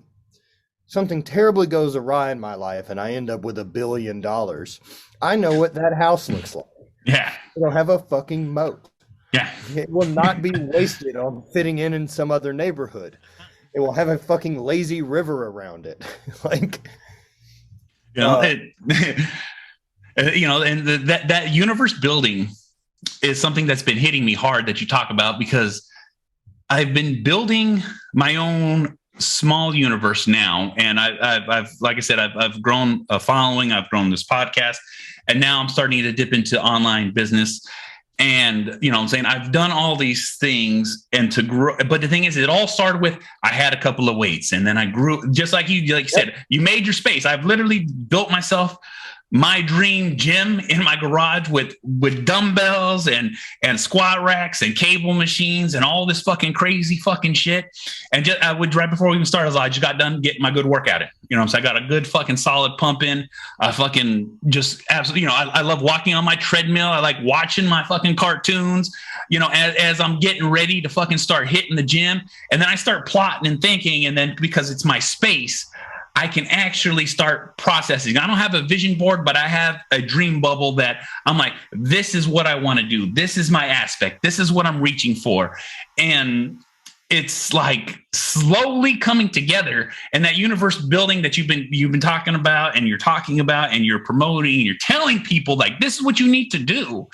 terribly goes awry in my life and I end up with $1 billion, I know what that house looks like. Yeah. It'll have a fucking moat. Yeah. It will not be wasted on fitting in some other neighborhood. It will have a fucking lazy river around it. Like, you know, you know, and that universe building is something that's been hitting me hard that you talk about, because I've been building my own small universe now. And I've like I said, I've grown a following, I've grown this podcast, and now I'm starting to dip into online business. And, you know what I'm saying, I've done all these things and to grow. But the thing is, it all started with, I had a couple of weights and then I grew, just like you said, you made your space. I've literally built myself my dream gym in my garage with dumbbells and squat racks and cable machines and all this fucking crazy fucking shit. And just I would, right before we even started, I just got done getting my good workout in. You know what I'm saying? I got a good fucking solid pump in. I fucking just absolutely, you know, I love walking on my treadmill. I like watching my fucking cartoons, you know, as I'm getting ready to fucking start hitting the gym. And then I start plotting and thinking. And then because it's my space, I can actually start processing. I don't have a vision board, but I have a dream bubble that I'm like, this is what I want to do. This is my aspect. This is what I'm reaching for. And it's like slowly coming together. And that universe building that you've been talking about and you're talking about and you're promoting, and you're telling people like, this is what you need to do.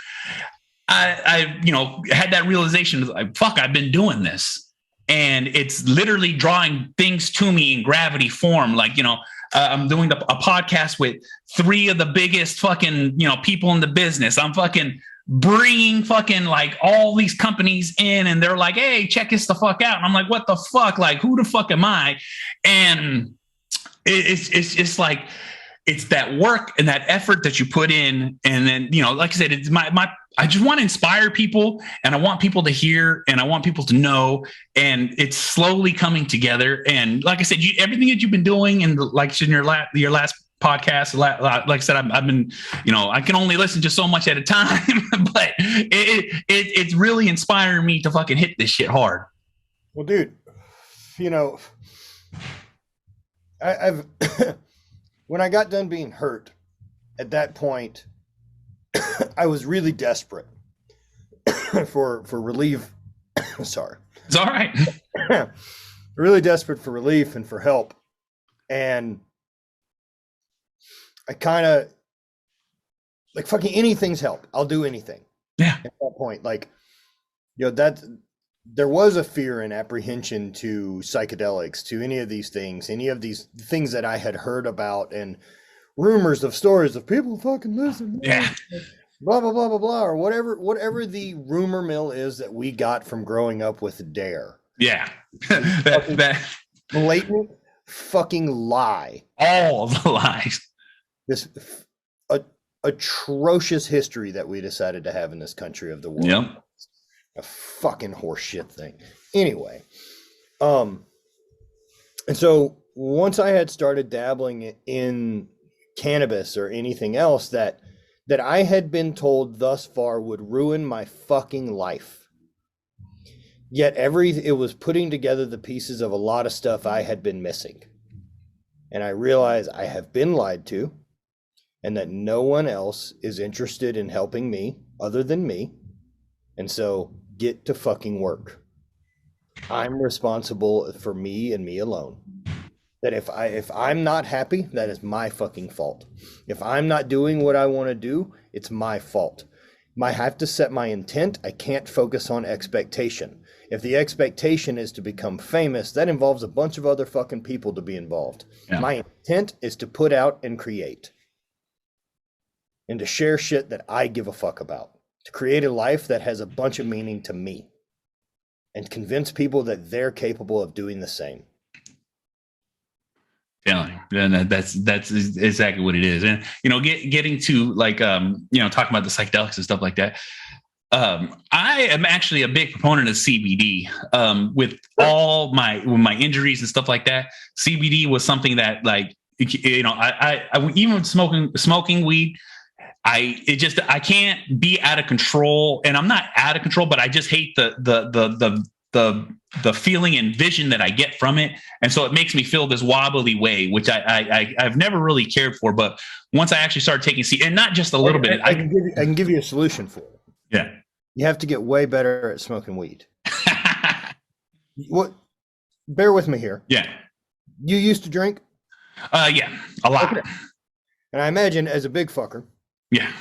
I you know, had that realization of like, fuck, I've been doing this. And it's literally drawing things to me in gravity form. Like, you know, I'm doing a podcast with 3 of the biggest fucking, you know, people in the business. I'm fucking bringing fucking like all these companies in, and they're like, hey, check this the fuck out. And I'm like, what the fuck? Like, who the fuck am I? And it's like, it's that work and that effort that you put in. And then, you know, like I said, it's I just want to inspire people, and I want people to hear, and I want people to know, and it's slowly coming together. And like I said, everything that you've been doing, and like in your last podcast, like I said, I've been, you know, I can only listen to so much at a time, but it's really inspiring me to fucking hit this shit hard. Well, dude, you know, I've when I got done being hurt, at that point, I was really desperate for relief. Sorry. It's all right. Really desperate for relief and for help. And I kind of like fucking anything's help. I'll do anything. Yeah. At that point, like, you know, there was a fear and apprehension to psychedelics, to any of these things that I had heard about, and rumors of stories of people fucking listen. Yeah. Blah, blah, blah, blah, blah, or whatever the rumor mill is that we got from growing up with Dare. Yeah. that blatant fucking lie. All the lies. This atrocious history that we decided to have in this country of the world. Yep. A fucking horseshit thing. Anyway, and so once I had started dabbling in cannabis or anything else that I had been told thus far would ruin my fucking life, Yet it was putting together the pieces of a lot of stuff I had been missing. And I realized I have been lied to, and that no one else is interested in helping me other than me. And so get to fucking work. I'm responsible for me and me alone. That if I'm not happy, that is my fucking fault. If I'm not doing what I want to do, it's my fault. I have to set my intent. I can't focus on expectation. If the expectation is to become famous, that involves a bunch of other fucking people to be involved. Yeah. My intent is to put out and create. And to share shit that I give a fuck about. To create a life that has a bunch of meaning to me. And convince people that they're capable of doing the same. Yeah, that's exactly what it is. And, you know, getting to like, you know, talking about the psychedelics and stuff like that. I am actually a big proponent of CBD. With all my injuries and stuff like that, CBD was something that, like, you know, I even smoking weed, I can't be out of control, and I'm not out of control, but I just hate the feeling and vision that I get from it. And so it makes me feel this wobbly way, which I've never really cared for. But once I actually started taking and not just a little bit, I can give you a solution for it. Yeah. You have to get way better at smoking weed. What? Bear with me here. Yeah. You used to drink? Yeah, a lot. Okay. And I imagine as a big fucker. Yeah.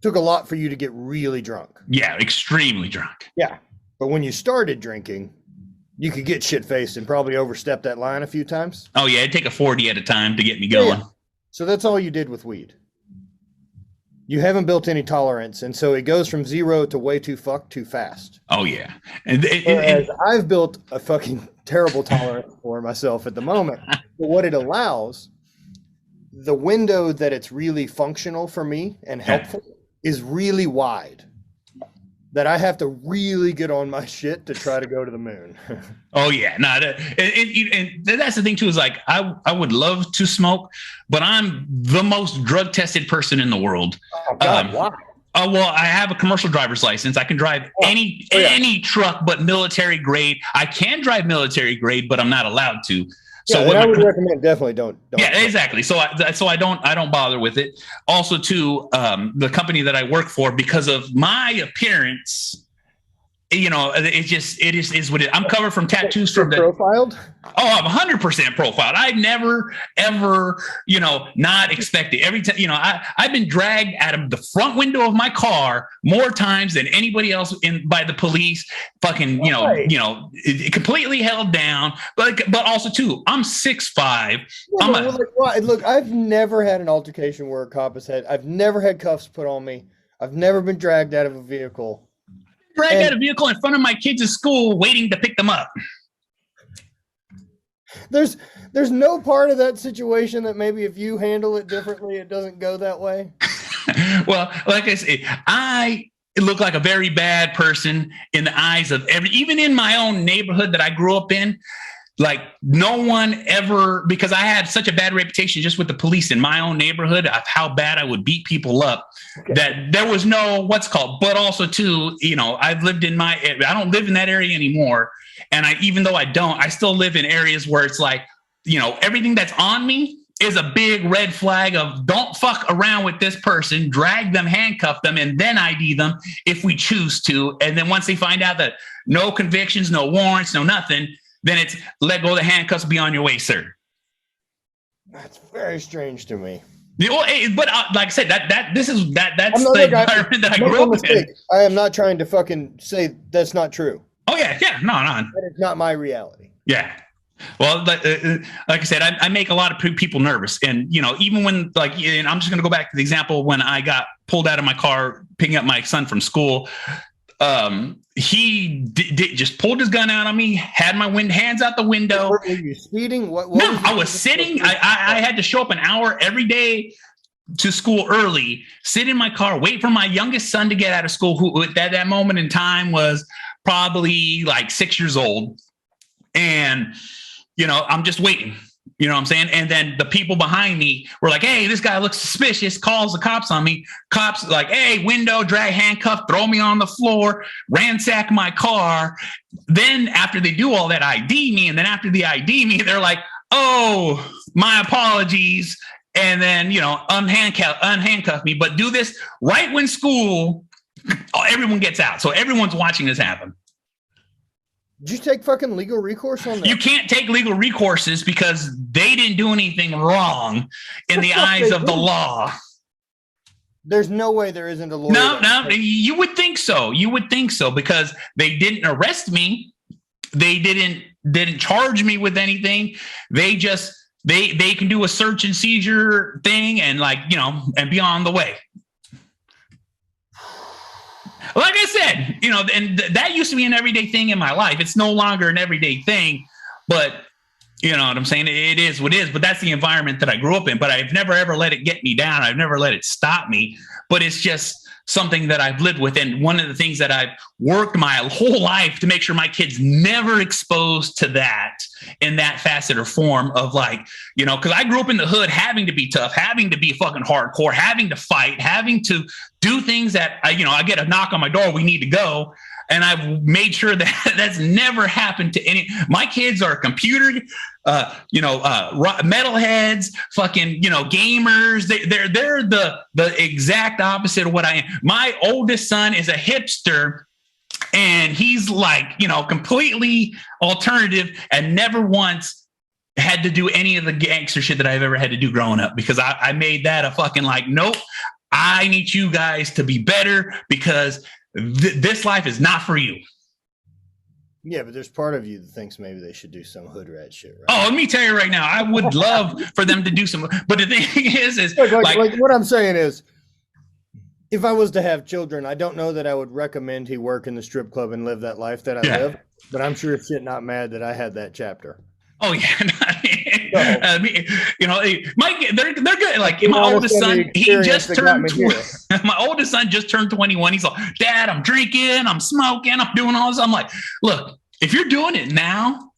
Took a lot for you to get really drunk. Yeah, extremely drunk. Yeah. But when you started drinking, you could get shit-faced and probably overstep that line a few times. Oh, yeah. It'd take a 40 at a time to get me going. Yeah. So that's all you did with weed. You haven't built any tolerance. And so it goes from 0 to way too fucked too fast. Oh, yeah. And I've built a fucking terrible tolerance for myself at the moment. But what it allows, the window that it's really functional for me and helpful is really wide. That I have to really get on my shit to try to go to the moon. Oh, yeah. No, and that's the thing, too, is like I would love to smoke, but I'm the most drug tested person in the world. Oh, God, why? Well, I have a commercial driver's license. I can drive any truck but military grade. I can drive military grade, but I'm not allowed to. So yeah, I would recommend definitely don't. Yeah, exactly. So I don't bother with it. Also, too, the company that I work for, because of my appearance, you know, it is what it is. I'm covered from tattoos from the profiled. Oh, I'm 100% profiled. I've never, ever, you know, not expected. Every time, you know, I've been dragged out of the front window of my car more times than anybody else by the police. Fucking, you know, completely held down. But also too, I'm 6'5". Yeah, look, I've never had an altercation where a cop has had. I've never had cuffs put on me. I've never been dragged out of a vehicle. Dragged out of a vehicle in front of my kids at school, waiting to pick them up. There's no part of that situation that maybe if you handle it differently, it doesn't go that way. Well, like I say, I look like a very bad person in the eyes of even in my own neighborhood that I grew up in. Like no one ever, because I had such a bad reputation just with the police in my own neighborhood of how bad I would beat people up, that there was no but also too, you know, I don't live in that area anymore. And even though I still live in areas where it's like, you know, everything that's on me is a big red flag of don't fuck around with this person, drag them, handcuff them, and then ID them if we choose to. And then once they find out that no convictions, no warrants, no nothing, then it's let go of the handcuffs, be on your way, sir. That's very strange to me. But like I said, that's the environment that I grew up in. I am not trying to fucking say that's not true. Oh yeah, no. That is not my reality. Yeah. Well, like I said, I make a lot of people nervous, and you know, even when and I'm just going to go back to the example when I got pulled out of my car picking up my son from school. He just pulled his gun out on me, had my hands out the window. Were you speeding? What no, I was sitting. I had to show up an hour every day to school early, sit in my car, wait for my youngest son to get out of school, who at that moment in time was probably like 6 years old. And, you know, I'm just waiting. You know what I'm saying? And then the people behind me were like, hey, this guy looks suspicious, calls the cops on me. Cops like, hey, window, drag, handcuff, throw me on the floor, ransack my car. Then after they do all that, ID me. And then after the ID me, they're like, oh, my apologies. And then, you know, unhandcuff me. But do this right when school, everyone gets out. So everyone's watching this happen. Did you take fucking legal recourse on that? You can't take legal recourses because they didn't do anything wrong in the eyes of the law. There's no way there isn't a lawyer. No, you would think so. You would think so because they didn't arrest me. They didn't charge me with anything. They just they can do a search and seizure thing and like, you know, and be on the way. Like I said, you know, and that used to be an everyday thing in my life. It's no longer an everyday thing, but you know what I'm saying? It is what it is, but that's the environment that I grew up in. But I've never, ever let it get me down. I've never let it stop me, but it's just something that I've lived with. And one of the things that I've worked my whole life to make sure my kids never exposed to that in that facet or form of like, you know, because I grew up in the hood having to be tough, having to be fucking hardcore, having to fight, having to do things that, I get a knock on my door, we need to go. And I've made sure that that's never happened to any. My kids are computer, metalheads, fucking, you know, gamers. They're the exact opposite of what I am. My oldest son is a hipster, and he's like, you know, completely alternative, and never once had to do any of the gangster shit that I've ever had to do growing up because I made that a fucking like, nope. I need you guys to be better because this life is not for you. Yeah, but there's part of you that thinks maybe they should do some hood rat shit, right? Oh, let me tell you right now, I would love for them to do some. But the thing is like what I'm saying is, if I was to have children, I don't know that I would recommend he work in the strip club and live that life that I live. But I'm sure shit not mad that I had that chapter. Oh yeah, you know, they're good. Like my oldest son, my oldest son just turned 21. He's like, Dad, I'm drinking, I'm smoking, I'm doing all this. I'm like, look, if you're doing it now,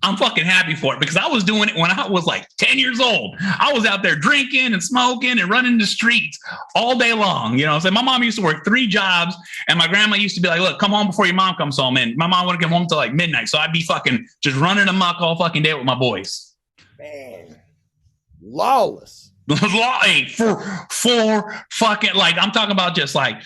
I'm fucking happy for it because I was doing it when I was like 10 years old. I was out there drinking and smoking and running the streets all day long. You know, so my mom used to work 3 jobs and my grandma used to be like, look, come home before your mom comes home. And my mom wouldn't come home till like midnight. So I'd be fucking just running amok all fucking day with my boys. Man, lawless. for fucking, like, I'm talking about just like,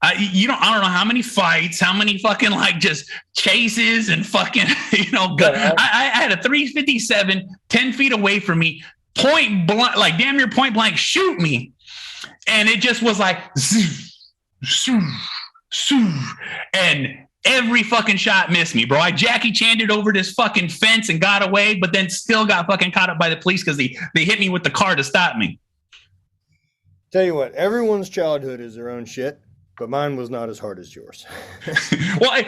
I don't know how many fights, how many fucking like just chases and fucking, you know, I had a 357 10 feet away from me, point blank, like damn near point blank, shoot me. And it just was like, and every fucking shot missed me, bro. I Jackie Chanted over this fucking fence and got away, but then still got fucking caught up by the police because they hit me with the car to stop me. Tell you what, everyone's childhood is their own shit. But mine was not as hard as yours. Well, and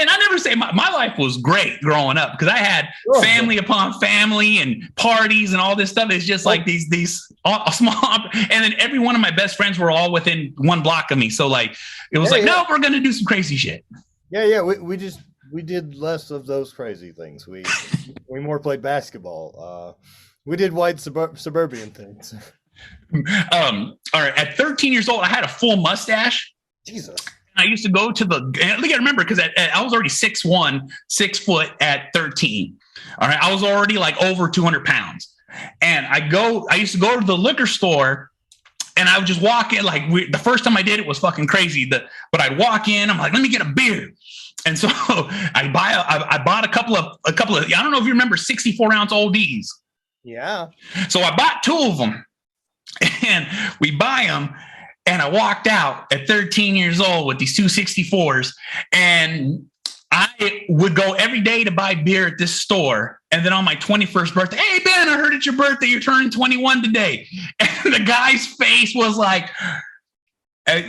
I never say my life was great growing up because I had family upon family and parties and all this stuff. It's just like these small, and then every one of my best friends were all within 1 block of me. So like, it was no, we're going to do some crazy shit. Yeah. We did less of those crazy things. We more played basketball. We did white suburban things. All right. At 13 years old, I had a full mustache. Jesus. I used to go to I gotta remember because I was already 6'1", 6 foot at 13. All right. I was already like over 200 pounds. And I used to go to the liquor store and I would just walk in like the first time I did it was fucking crazy. But I'd walk in, I'm like, let me get a beer. And so I bought a couple of, I don't know if you remember 64-ounce oldies. Yeah. So I bought 2 of them and we buy them. And I walked out at 13 years old with these 2 64s, and I would go every day to buy beer at this store. And then on my 21st birthday, hey, Ben, I heard it's your birthday. You're turning 21 today. And the guy's face was like,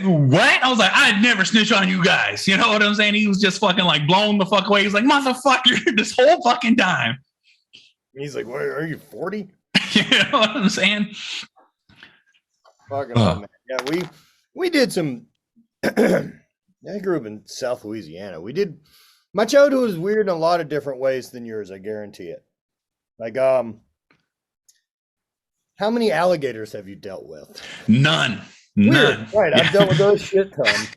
what? I was like, I'd never snitch on you guys. You know what I'm saying? He was just fucking like blown the fuck away. He was like, motherfucker, this whole fucking time. He's like, what, are you 40? You know what I'm saying? Fucking man. Yeah, we did some. I grew up in South Louisiana. My childhood was weird in a lot of different ways than yours. I guarantee it. Like, How many alligators have you dealt with? None. Weird. Right. Yeah. I've dealt with those shit ton.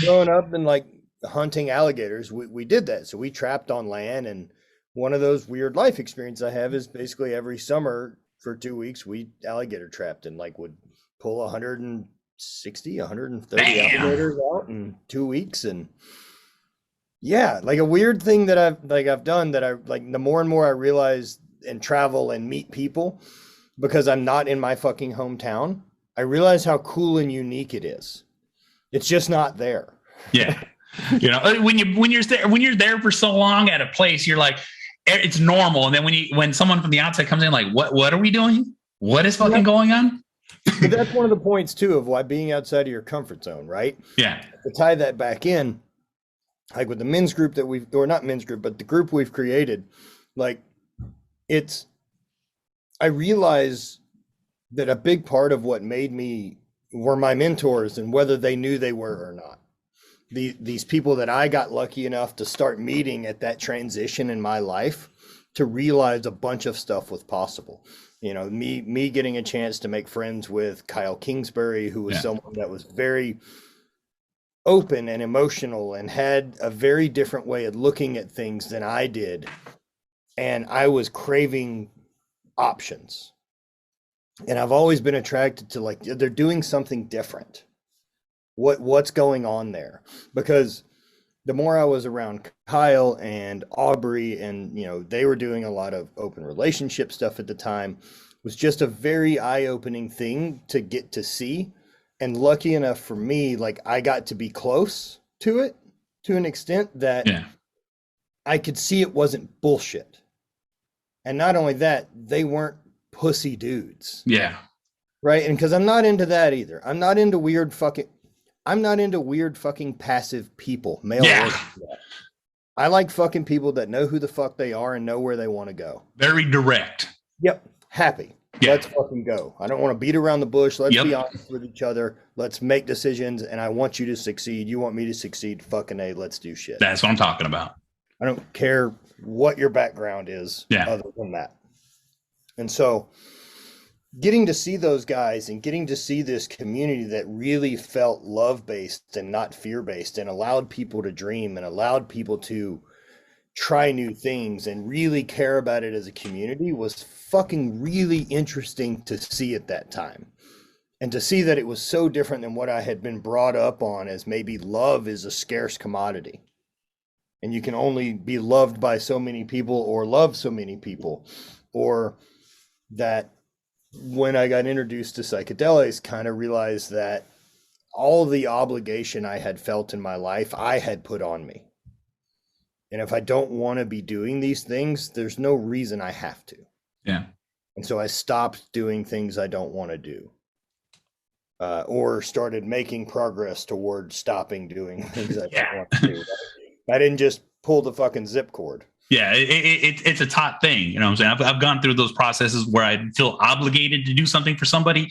Growing up and like hunting alligators, we did that. So we trapped on land. And one of those weird life experiences I have is basically every summer for 2 weeks, we alligator trapped and like would pull 160, 130 Damn. alligators out in 2 weeks. And yeah, like a weird thing that I've done that I like the more and more I realize and travel and meet people because I'm not in my fucking hometown, I realize how cool and unique it is. It's just not there. Yeah. You know, when you're there for so long at a place, you're like, it's normal. And then when someone from the outside comes in, like, what are we doing? What is fucking going on? But that's one of the points too of why being outside of your comfort zone, right? Yeah. To tie that back in, like with the men's group that or not men's group, but the group we've created, like I realize that a big part of what made me were my mentors and whether they knew they were or not. These people that I got lucky enough to start meeting at that transition in my life to realize a bunch of stuff was possible. You know, me getting a chance to make friends with Kyle Kingsbury, who was someone that was very open and emotional and had a very different way of looking at things than I did. And I was craving options. And I've always been attracted to like, they're doing something different. What's going on there? Because the more I was around Kyle and Aubrey and, you know, they were doing a lot of open relationship stuff at the time, was just a very eye-opening thing to get to see. And lucky enough for me, like I got to be close to it to an extent that I could see it wasn't bullshit. And not only that, they weren't pussy dudes. Yeah. Right. And because I'm not into that either. I'm not into weird fucking passive people. Male or female. I like fucking people that know who the fuck they are and know where they want to go. Very direct. Yep. Happy. Yeah. Let's fucking go. I don't want to beat around the bush. Let's be honest with each other. Let's make decisions. And I want you to succeed. You want me to succeed. Fucking A, let's do shit. That's what I'm talking about. I don't care what your background is other than that. And so getting to see those guys and getting to see this community that really felt love-based and not fear-based and allowed people to dream and allowed people to try new things and really care about it as a community was fucking really interesting to see at that time. And to see that it was so different than what I had been brought up on as maybe love is a scarce commodity. And you can only be loved by so many people or love so many people. Or that when I got introduced to psychedelics, kind of realized that all the obligation I had felt in my life, I had put on me. And if I don't want to be doing these things, there's no reason I have to. Yeah. And so I stopped doing things I don't want to do. Or started making progress toward stopping doing things I don't want to do. I didn't just pull the fucking zip cord. Yeah, it's a top thing. You know what I'm saying? I've gone through those processes where I feel obligated to do something for somebody,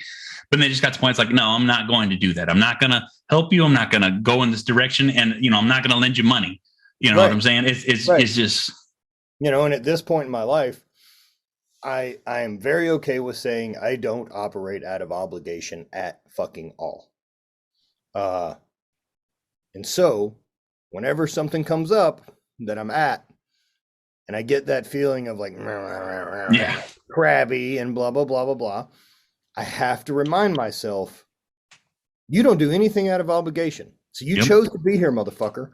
but then they just got to points like, no, I'm not going to do that. I'm not going to help you. I'm not going to go in this direction. And, you know, I'm not going to lend you money. You know what I'm saying? It's just, you know, and at this point in my life, I am very okay with saying I don't operate out of obligation at fucking all. And so whenever something comes up that I'm at, and I get that feeling of like, crabby and blah, blah, blah, blah, blah. I have to remind myself, you don't do anything out of obligation. So you chose to be here, motherfucker.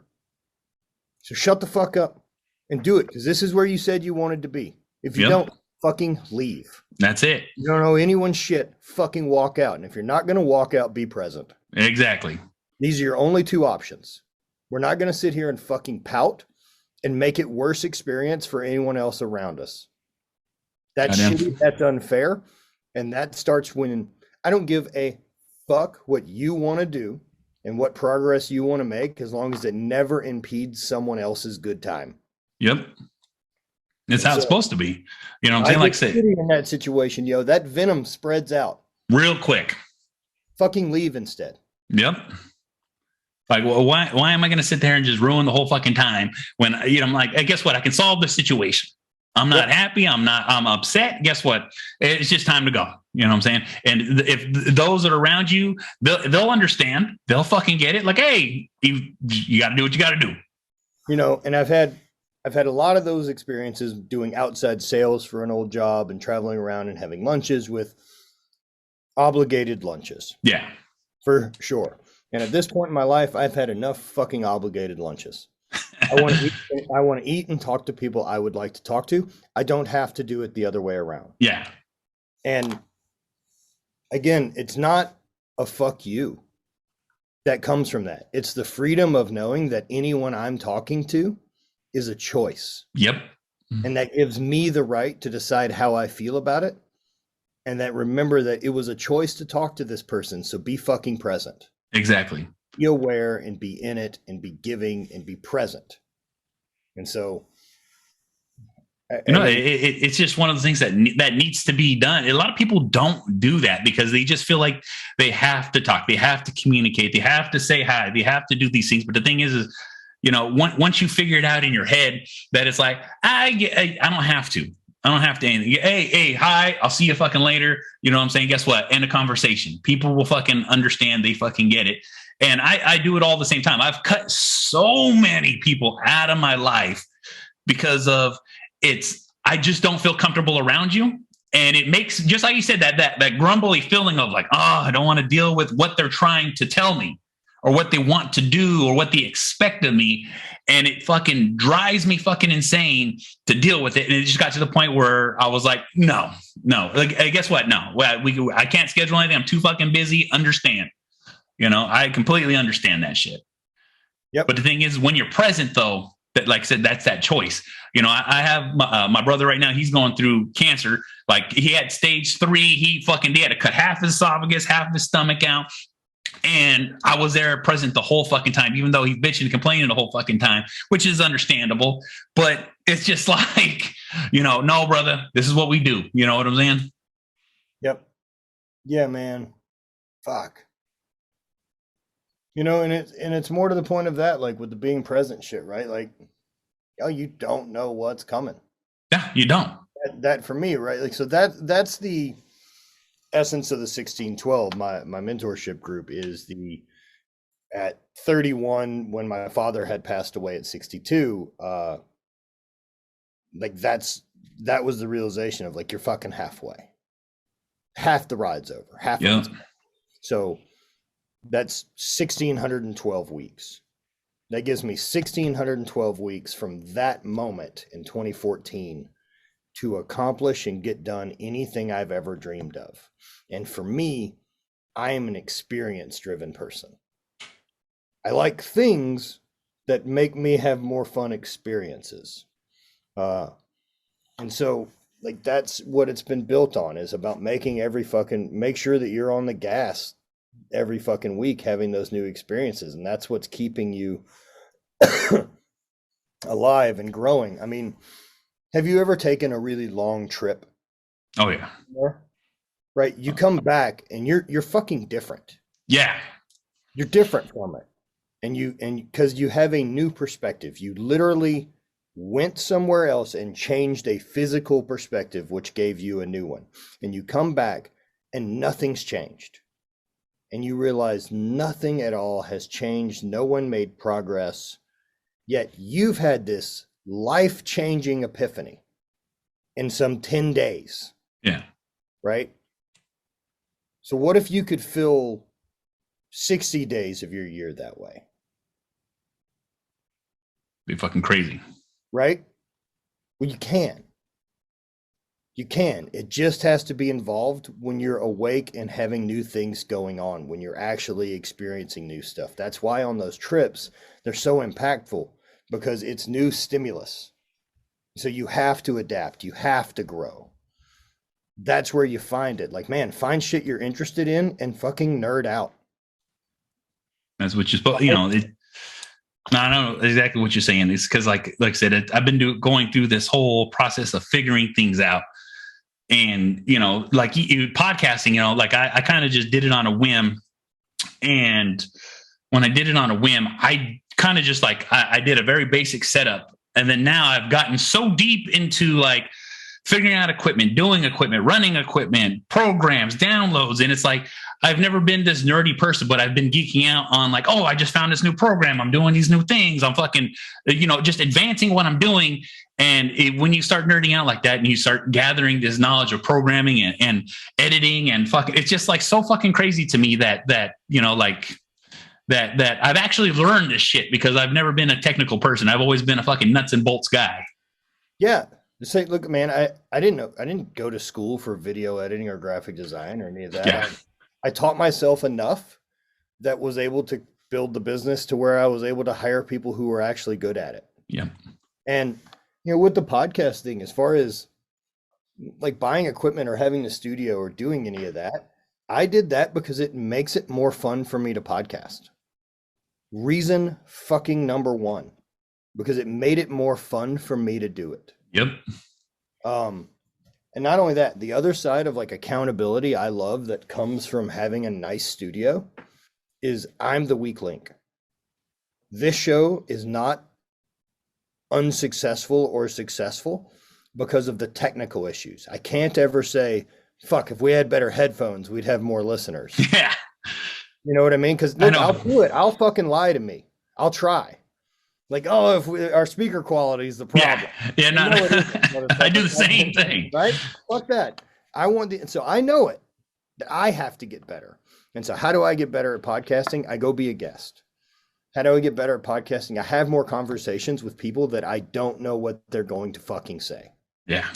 So shut the fuck up and do it. Because this is where you said you wanted to be. If you don't, fucking leave. That's it. You don't know anyone's shit. Fucking walk out. And if you're not going to walk out, be present. Exactly. These are your only two options. We're not going to sit here and fucking pout and make it worse experience for anyone else around us. That's shitty, that's unfair. And that starts when I don't give a fuck what you want to do and what progress you want to make, as long as it never impedes someone else's good time. Yep. That's how it's supposed to be. You know what I'm saying? Like say in that situation, that venom spreads out real quick. Fucking leave instead. Yep. Like, well, why am I going to sit there and just ruin the whole fucking time when, I'm like, hey, guess what? I can solve the situation. I'm not happy. I'm upset. Guess what? It's just time to go. You know what I'm saying? And if those that are around you, they'll understand. They'll fucking get it. Like, hey, you got to do what you got to do. You know, and I've had a lot of those experiences doing outside sales for an old job and traveling around and having lunches with obligated lunches. Yeah, for sure. And at this point in my life, I've had enough fucking obligated lunches. I want to eat and talk to people I would like to talk to. I don't have to do it the other way around. Yeah. And again, it's not a fuck you that comes from that. It's the freedom of knowing that anyone I'm talking to is a choice. Yep. And that gives me the right to decide how I feel about it. And that remember that it was a choice to talk to this person. So be fucking present. Exactly. Be aware and be in it and be giving and be present. And so, it's just one of the things that needs to be done. A lot of people don't do that because they just feel like they have to talk, they have to communicate, they have to say hi, they have to do these things. But the thing is, you know, once you figure it out in your head that it's like, I don't have to. I don't have to anything. Hey, hi, I'll see you fucking later. You know what I'm saying? Guess what? End of conversation. People will fucking understand. They fucking get it. And I do it all the same time. I've cut so many people out of my life because of I just don't feel comfortable around you. And it makes, just like you said, that grumbly feeling of like, I don't want to deal with what they're trying to tell me or what they want to do or what they expect of me. And it fucking drives me fucking insane to deal with it. And it just got to the point where I was like, no. Like, guess what? No, I can't schedule anything. I'm too fucking busy. Understand. You know, I completely understand that shit. Yep. But the thing is, when you're present, though, that, like I said, that's that choice. You know, I have my brother right now. He's going through cancer. Like, he had stage 3. He had to cut half his esophagus, half his stomach out. And I was there present the whole fucking time, even though he's bitching and complaining the whole fucking time, which is understandable. But it's just like, you know, no, brother, this is what we do. You know what I'm saying? Yep. Yeah, man. Fuck. You know, and it's more to the point of that, like with the being present shit, right? Like, you don't know what's coming. Yeah, you don't. That for me, right? Like, so that's the essence of the 1612. My mentorship group is at 31, when my father had passed away at 62. Like that was the realization of like, you're fucking halfway. Half the ride's over. Half. Yeah. So that's 1,612 weeks. That gives me 1,612 weeks from that moment in 2014 to accomplish and get done anything I've ever dreamed of. And for me, I am an experience-driven person. I like things that make me have more fun experiences. And so, like, that's what it's been built on, is about make sure that you're on the gas every fucking week, having those new experiences. And that's what's keeping you alive and growing. I mean, have you ever taken a really long trip? Oh yeah. Right. You come back and you're fucking different. Yeah. You're different from it. And because you have a new perspective, you literally went somewhere else and changed a physical perspective, which gave you a new one. And you come back and nothing's changed. And you realize nothing at all has changed. No one made progress. Yet you've had this life-changing epiphany in some 10 days. Yeah. Right? So what if you could fill 60 days of your year that way? Be fucking crazy. Right? Well, you can. You can. It just has to be involved when you're awake and having new things going on, when you're actually experiencing new stuff. That's why on those trips, they're so impactful, because it's new stimulus. So you have to adapt. You have to grow. That's where you find it. Like, man, find shit you're interested in and fucking nerd out. That's what you're supposed, you know. I know exactly what you're saying. It's because, like I said, I've been going through this whole process of figuring things out. And, you know, like podcasting, you know, like I kind of just did it on a whim. And when I did it on a whim, I kind of just like, I did a very basic setup. And then now I've gotten so deep into like figuring out equipment, doing equipment, running equipment, programs, downloads. And it's like, I've never been this nerdy person, but I've been geeking out on like, oh, I just found this new program. I'm doing these new things. I'm fucking, just advancing what I'm doing. And when you start nerding out like that and you start gathering this knowledge of programming and editing and fucking, it's just like so fucking crazy to me that I've actually learned this shit because I've never been a technical person. I've always been a fucking nuts and bolts guy. Yeah. Say, look, man, I didn't go to school for video editing or graphic design or any of that. Yeah. I taught myself enough that was able to build the business to where I was able to hire people who were actually good at it. Yeah. And, with the podcast thing, as far as like buying equipment or having a studio or doing any of that, I did that because it makes it more fun for me to podcast. Reason fucking number one, because it made it more fun for me to do it. Yep. And not only that, the other side of like accountability I love that comes from having a nice studio is I'm the weak link. This show is not unsuccessful or successful because of the technical issues. I can't ever say, fuck, if we had better headphones, we'd have more listeners. Yeah. You know what I mean? Because I'll do it. I'll fucking lie to me. I'll try. Like, oh, if our speaker quality is the problem. Yeah, no, I do the same thing. Right? Fuck that. So I know it. That I have to get better. And so how do I get better at podcasting? I go be a guest. How do I get better at podcasting? I have more conversations with people that I don't know what they're going to fucking say. Yeah.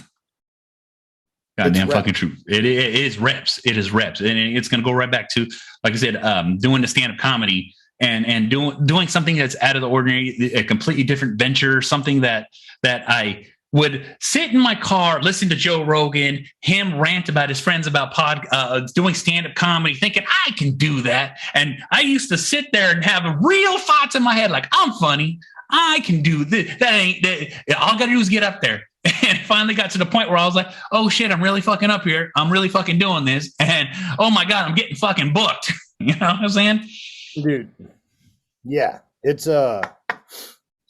Goddamn fucking true. It is reps. It is reps. And it's going to go right back to, like I said, doing the stand-up comedy and doing something that's out of the ordinary, a completely different venture, something that I would sit in my car, listen to Joe Rogan, him rant about his friends about doing stand-up comedy, thinking I can do that. And I used to sit there and have real thoughts in my head, like, I'm funny. I can do this. All I got to do is get up there. And it finally got to the point where I was like, oh shit, I'm really fucking up here. I'm really fucking doing this. And oh my God, I'm getting fucking booked. You know what I'm saying? Dude. Yeah. It's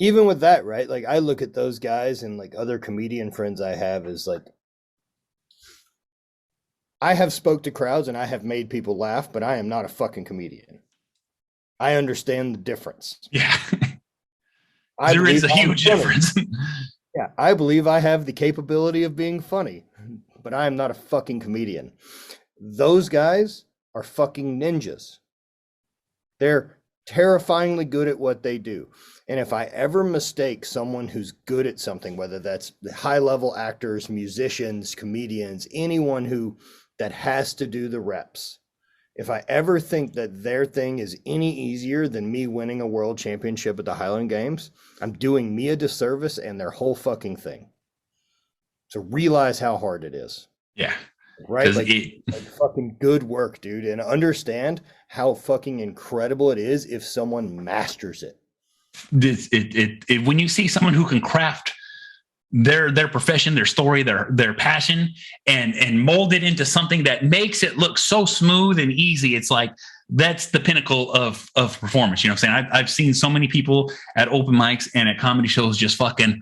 even with that, right? Like I look at those guys and like other comedian friends I have is like, I have spoke to crowds and I have made people laugh, but I am not a fucking comedian. I understand the difference. Yeah. There is a huge difference. Yeah, I believe I have the capability of being funny, but I am not a fucking comedian. Those guys are fucking ninjas. They're terrifyingly good at what they do. And if I ever mistake someone who's good at something, whether that's high-level actors, musicians, comedians, anyone that has to do the reps, if I ever think that their thing is any easier than me winning a world championship at the Highland Games, I'm doing me a disservice and their whole fucking thing. So realize how hard it is. Yeah. Right? Like fucking good work, dude. And understand how fucking incredible it is if someone masters it. When you see someone who can craft their profession, their story, their passion, and mold it into something that makes it look so smooth and easy, it's like that's the pinnacle of performance. You know what I'm saying? I've seen so many people at open mics and at comedy shows just fucking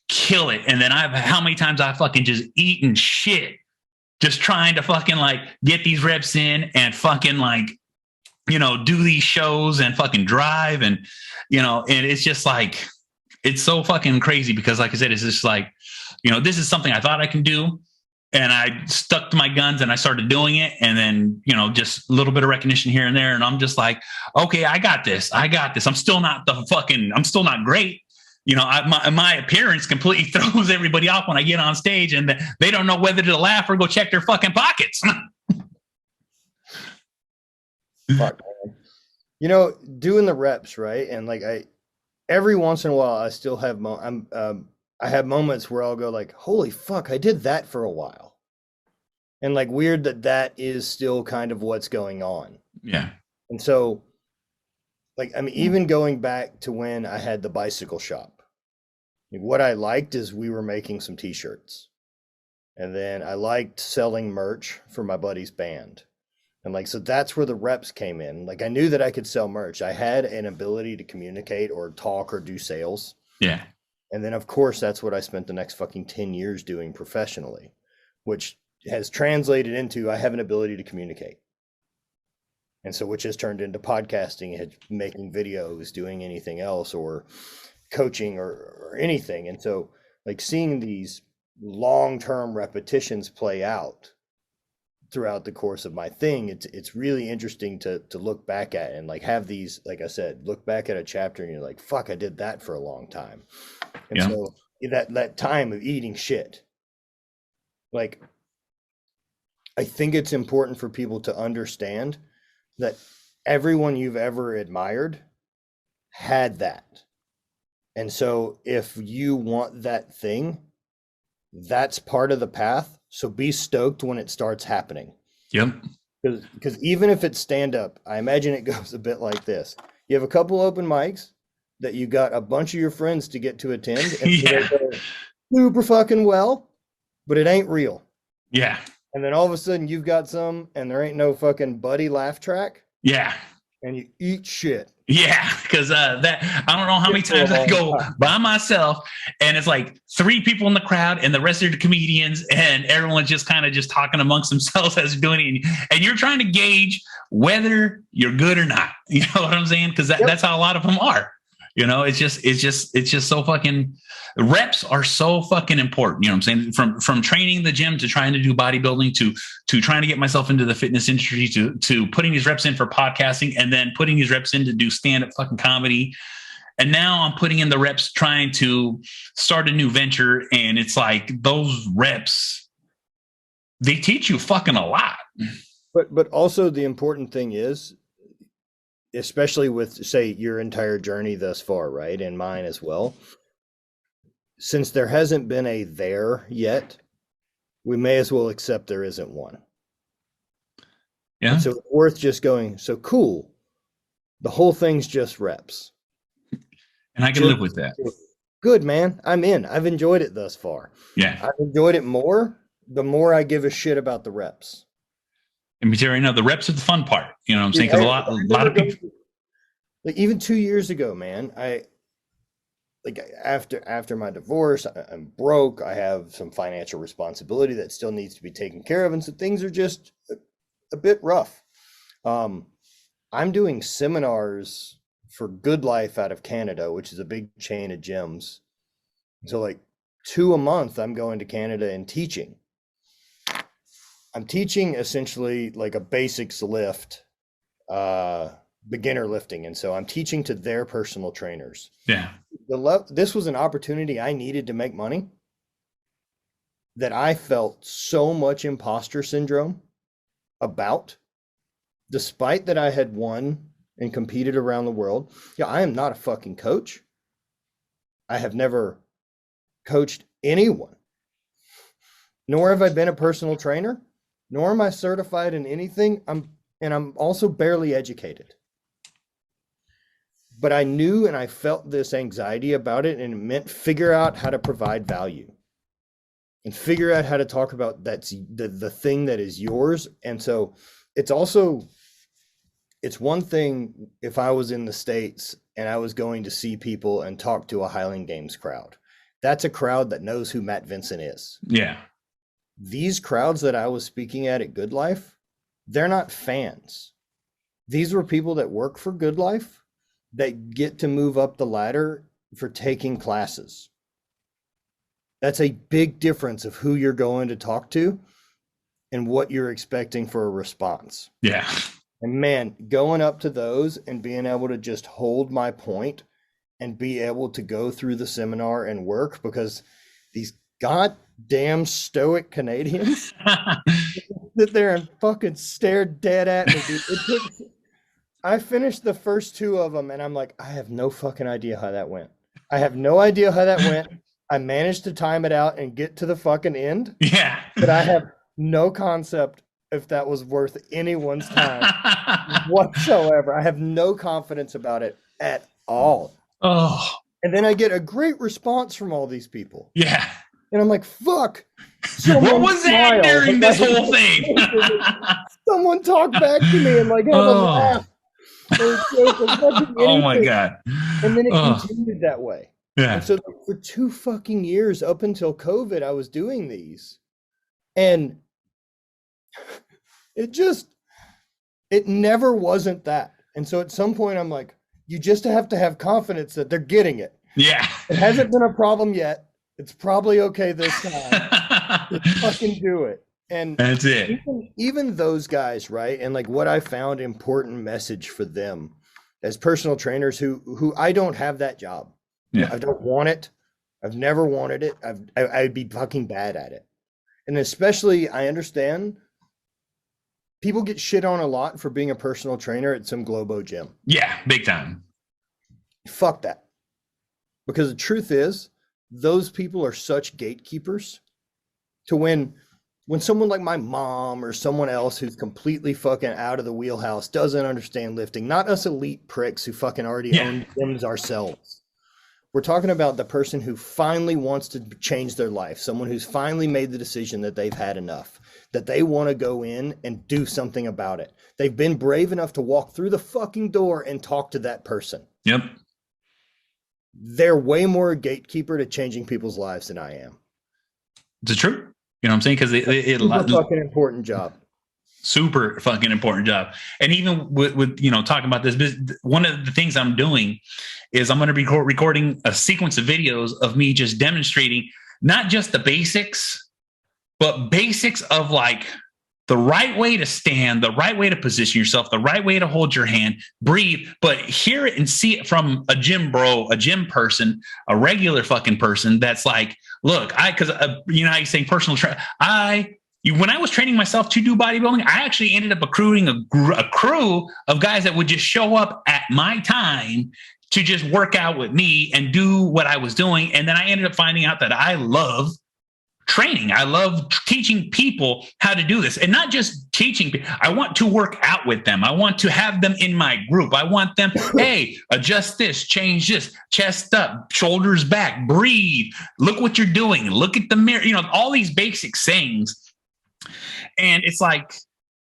kill it, and then how many times I fucking just eaten shit just trying to fucking like get these reps in and fucking like, do these shows and fucking drive and and it's just like, it's so fucking crazy because like I said, it's just like, this is something I thought I can do. And I stuck to my guns and I started doing it. And then, just a little bit of recognition here and there. And I'm just like, okay, I got this. I'm still not great. My appearance completely throws everybody off when I get on stage and they don't know whether to laugh or go check their fucking pockets. Fuck, man. Doing the reps, right? And like every once in a while, I still have I have moments where I'll go like, "Holy fuck, I did that for a while," and like weird that is still kind of what's going on. Yeah. And so, like, I mean, even going back to when I had the bicycle shop, like, what I liked is we were making some T-shirts, and then I liked selling merch for my buddy's band. And like, so that's where the reps came in. Like I knew that I could sell merch. I had an ability to communicate or talk or do sales. Yeah. And then, of course, that's what I spent the next fucking 10 years doing professionally, which has translated into I have an ability to communicate. And so which has turned into podcasting, making videos, doing anything else, or coaching or anything. And so like seeing these long-term repetitions play out throughout the course of my thing, it's really interesting to look back at and like have these, like I said, look back at a chapter and you're like, fuck, I did that for a long time. And so that time of eating shit, like, I think it's important for people to understand that everyone you've ever admired had that. And so if you want that thing, that's part of the path. So be stoked when it starts happening. Yep. Because even if it's stand up, I imagine it goes a bit like this. You have a couple open mics that you got a bunch of your friends to get to attend. And Yeah. they go super fucking well, but it ain't real. Yeah. And then all of a sudden you've got some and there ain't no fucking buddy laugh track. Yeah. And you eat shit. Yeah, because that I don't know how many times I go by myself and it's like 3 people in the crowd and the rest are the comedians and everyone's just kind of just talking amongst themselves as they're doing it. And you're trying to gauge whether you're good or not. You know what I'm saying? Because that's how a lot of them are. You know, it's just so fucking, reps are so fucking important. You know what I'm saying? From training the gym to trying to do bodybuilding to trying to get myself into the fitness industry to putting these reps in for podcasting and then putting these reps in to do stand-up fucking comedy. And now I'm putting in the reps trying to start a new venture. And it's like those reps, they teach you fucking a lot. But also the important thing is, especially with, say, your entire journey thus far, right? And mine as well. Since there hasn't been a there yet, we may as well accept there isn't one. Yeah. And so it's worth just going, so cool. The whole thing's just reps. And I can live with that. Good, man. I'm in. I've enjoyed it thus far. Yeah. I've enjoyed it more, the more I give a shit about the reps. And me tell you right now, the reps are the fun part. You know what I'm saying? Because a lot of people, like even 2 years ago, man, after my divorce, I'm broke. I have some financial responsibility that still needs to be taken care of, and so things are just a bit rough. I'm doing seminars for Good Life out of Canada, which is a big chain of gyms. So like 2 a month, I'm going to Canada and teaching. I'm teaching essentially like a basics lift, beginner lifting. And so I'm teaching to their personal trainers. Yeah. This was an opportunity I needed to make money that I felt so much imposter syndrome about, despite that I had won and competed around the world. Yeah, I am not a fucking coach. I have never coached anyone, nor have I been a personal trainer. Nor am I certified in anything. I'm also barely educated. But I knew and I felt this anxiety about it, and it meant figure out how to provide value and figure out how to talk about that's the thing that is yours. And so it's one thing if I was in the States and I was going to see people and talk to a Highland Games crowd. That's a crowd that knows who Matt Vincent is. Yeah. These crowds that I was speaking at Good Life, they're not fans. These were people that work for Good Life that get to move up the ladder for taking classes. That's a big difference of who you're going to talk to and what you're expecting for a response. Yeah. And man, going up to those and being able to just hold my point and be able to go through the seminar and work, because these goddamn stoic Canadians sit there and fucking stare dead at me, dude. I finished the first 2 of them and I'm like, I have no fucking idea how that went. I have no idea how that went. I managed to time it out and get to the fucking end. Yeah. But I have no concept if that was worth anyone's time whatsoever. I have no confidence about it at all. Oh. And then I get a great response from all these people. Yeah. And I'm like, fuck. What was that during this whole thing? Someone talked back to me and like have a laugh. Oh my God. And then it continued that way. Yeah. And so for 2 fucking years up until COVID, I was doing these. And it never wasn't that. And so at some point I'm like, you just have to have confidence that they're getting it. Yeah. It hasn't been a problem yet. It's probably okay this time. Just fucking do it. And that's it. Even those guys, right? And like what I found important message for them as personal trainers who I don't have that job. Yeah. I don't want it. I've never wanted it. I'd be fucking bad at it. And especially I understand people get shit on a lot for being a personal trainer at some Globo gym. Yeah, big time. Fuck that. Because the truth is, those people are such gatekeepers to when someone like my mom or someone else who's completely fucking out of the wheelhouse doesn't understand lifting, not us elite pricks who fucking already own gyms ourselves. We're talking about the person who finally wants to change their life, someone who's finally made the decision that they've had enough, that they want to go in and do something about it. They've been brave enough to walk through the fucking door and talk to that person. Yep. They're way more a gatekeeper to changing people's lives than I am. It's true. You know what I'm saying? Because it's a fucking important job. Super fucking important job. And even with talking about this, one of the things I'm doing is I'm going to be recording a sequence of videos of me just demonstrating not just the basics, but basics of like the right way to stand, the right way to position yourself, the right way to hold your hand, breathe, but hear it and see it from a gym bro, a gym person, a regular fucking person that's like, look, because you know how you saying personal trainer, when I was training myself to do bodybuilding, I actually ended up accruing a crew of guys that would just show up at my time to just work out with me and do what I was doing. And then I ended up finding out that I love training. I love teaching people how to do this, and not just teaching. I want to work out with them. I want to have them in my group. I want them, hey, adjust this, change this, chest up, shoulders back, breathe. Look what you're doing. Look at the mirror. All these basic things. And it's like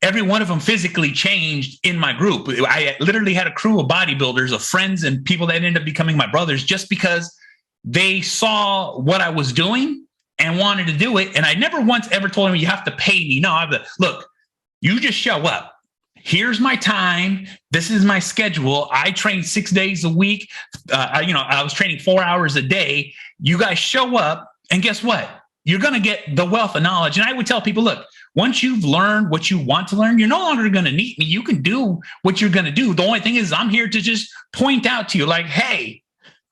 every one of them physically changed in my group. I literally had a crew of bodybuilders, of friends and people that ended up becoming my brothers just because they saw what I was doing and wanted to do it. And I never once ever told them, you have to pay me. No, look, you just show up. Here's my time. This is my schedule. I train 6 days a week. I was training 4 hours a day. You guys show up, and guess what? You're going to get the wealth of knowledge. And I would tell people, look, once you've learned what you want to learn, you're no longer going to need me. You can do what you're going to do. The only thing is I'm here to just point out to you like, hey,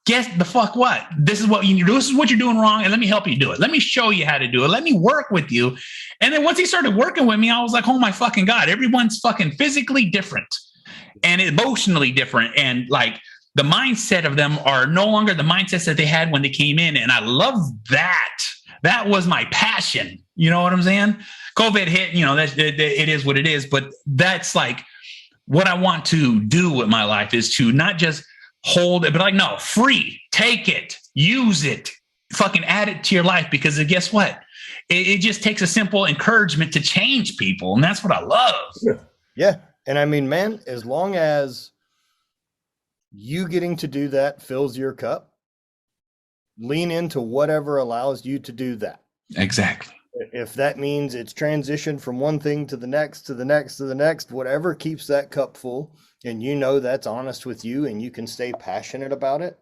guess the fuck what? This is what you need to do. This is what you're doing wrong. And let me help you do it. Let me show you how to do it. Let me work with you. And then once he started working with me, I was like, oh my fucking God, everyone's fucking physically different and emotionally different. And like the mindset of them are no longer the mindsets that they had when they came in. And I love that. That was my passion. You know what I'm saying? COVID hit, it is what it is. But that's like what I want to do with my life is to not just hold it, but like, no, free, take it, use it, fucking add it to your life. Because guess what? It just takes a simple encouragement to change people. And that's what I love. Yeah. And I mean, man, as long as you getting to do that fills your cup, lean into whatever allows you to do that. Exactly. If that means it's transition from one thing to the next, to the next, to the next, whatever keeps that cup full, and that's honest with you and you can stay passionate about it,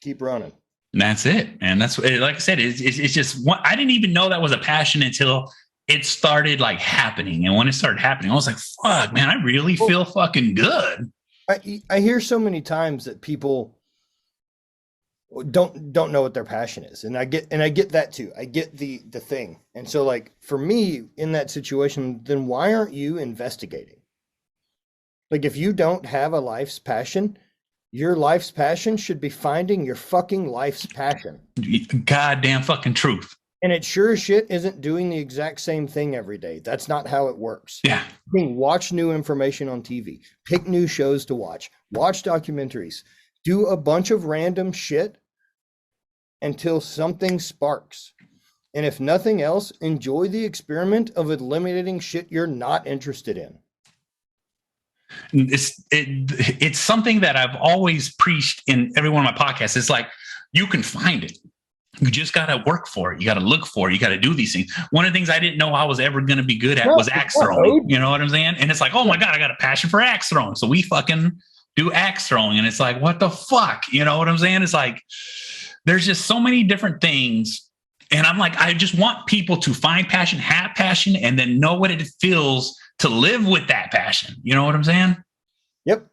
keep running. And that's it, man. That's what, like I said, it's just one, I didn't even know that was a passion until it started like happening. And when it started happening, I was like, fuck, man, I really feel fucking good. I hear so many times that people don't know what their passion is. And I get that too. I get the thing. And so like for me in that situation, then why aren't you investigating? Like if you don't have a life's passion, your life's passion should be finding your fucking life's passion. Goddamn fucking truth. And it sure as shit isn't doing the exact same thing every day. That's not how it works. Yeah. Watch new information on TV, pick new shows to watch documentaries, do a bunch of random shit until something sparks. And if nothing else, enjoy the experiment of eliminating shit you're not interested in. It's something that I've always preached in every one of my podcasts. It's like, you can find it. You just got to work for it. You got to look for it. You got to do these things. One of the things I didn't know I was ever going to be good at was axe throwing. You know what I'm saying? And it's like, oh my God, I got a passion for axe throwing. So we fucking do axe throwing. And it's like, what the fuck? You know what I'm saying? It's like, there's just so many different things. And I'm like, I just want people to find passion, have passion, and then know what it feels to live with that passion. You know what I'm saying? Yep.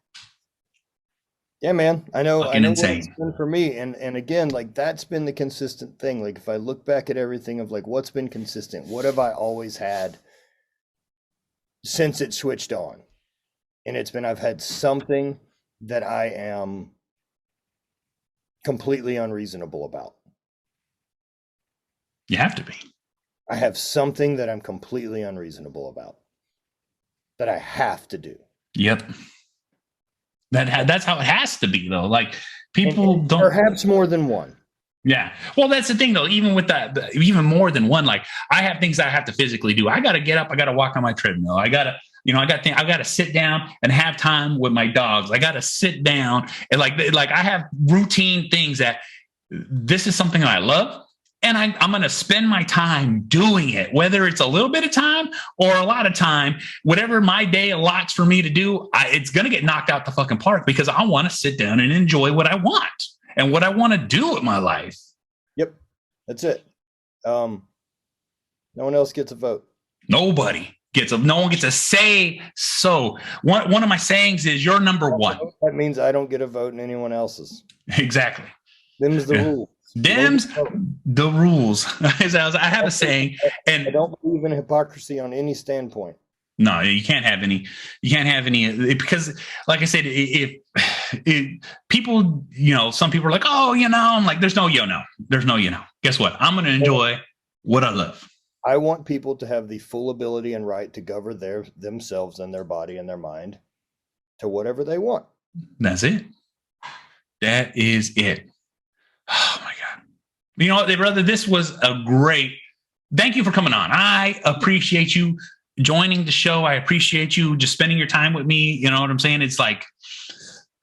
Yeah, man. I know Insane. What it's been for me. And again, like, that's been the consistent thing. Like, if I look back at everything of like, what's been consistent? What have I always had since it switched on? And it's been, I've had something that I am completely unreasonable about. You have to be. I have something that I'm completely unreasonable about that I have to do. Yep. That's how it has to be, though. Like, people don't. Perhaps more than one. Yeah. Well, that's the thing, though. Even with that, even more than one. Like, I have things I have to physically do. I got to get up. I got to walk on my treadmill. I got to sit down and have time with my dogs. I got to sit down and like I have routine things that this is something I love. And I'm going to spend my time doing it, whether it's a little bit of time or a lot of time, whatever my day allots for me to do, it's going to get knocked out the fucking park because I want to sit down and enjoy what I want and what I want to do with my life. Yep. That's it. No one else gets a vote. No one gets a say. So one of my sayings is you're number one. That means I don't get a vote in anyone else's. Exactly. Them's the rules. Them's the rules. I have a saying, and I don't believe in hypocrisy on any standpoint. No, you can't have any. You can't have any because, like I said, if people, some people are like, oh, I'm like, there's no, there's no, Guess what? I'm going to enjoy what I love. I want people to have the full ability and right to govern themselves and their body and their mind to whatever they want. That's it. That is it. Oh my God. You know what, brother, this was a great, thank you for coming on. I appreciate you joining the show. I appreciate you just spending your time with me. You know what I'm saying? It's like,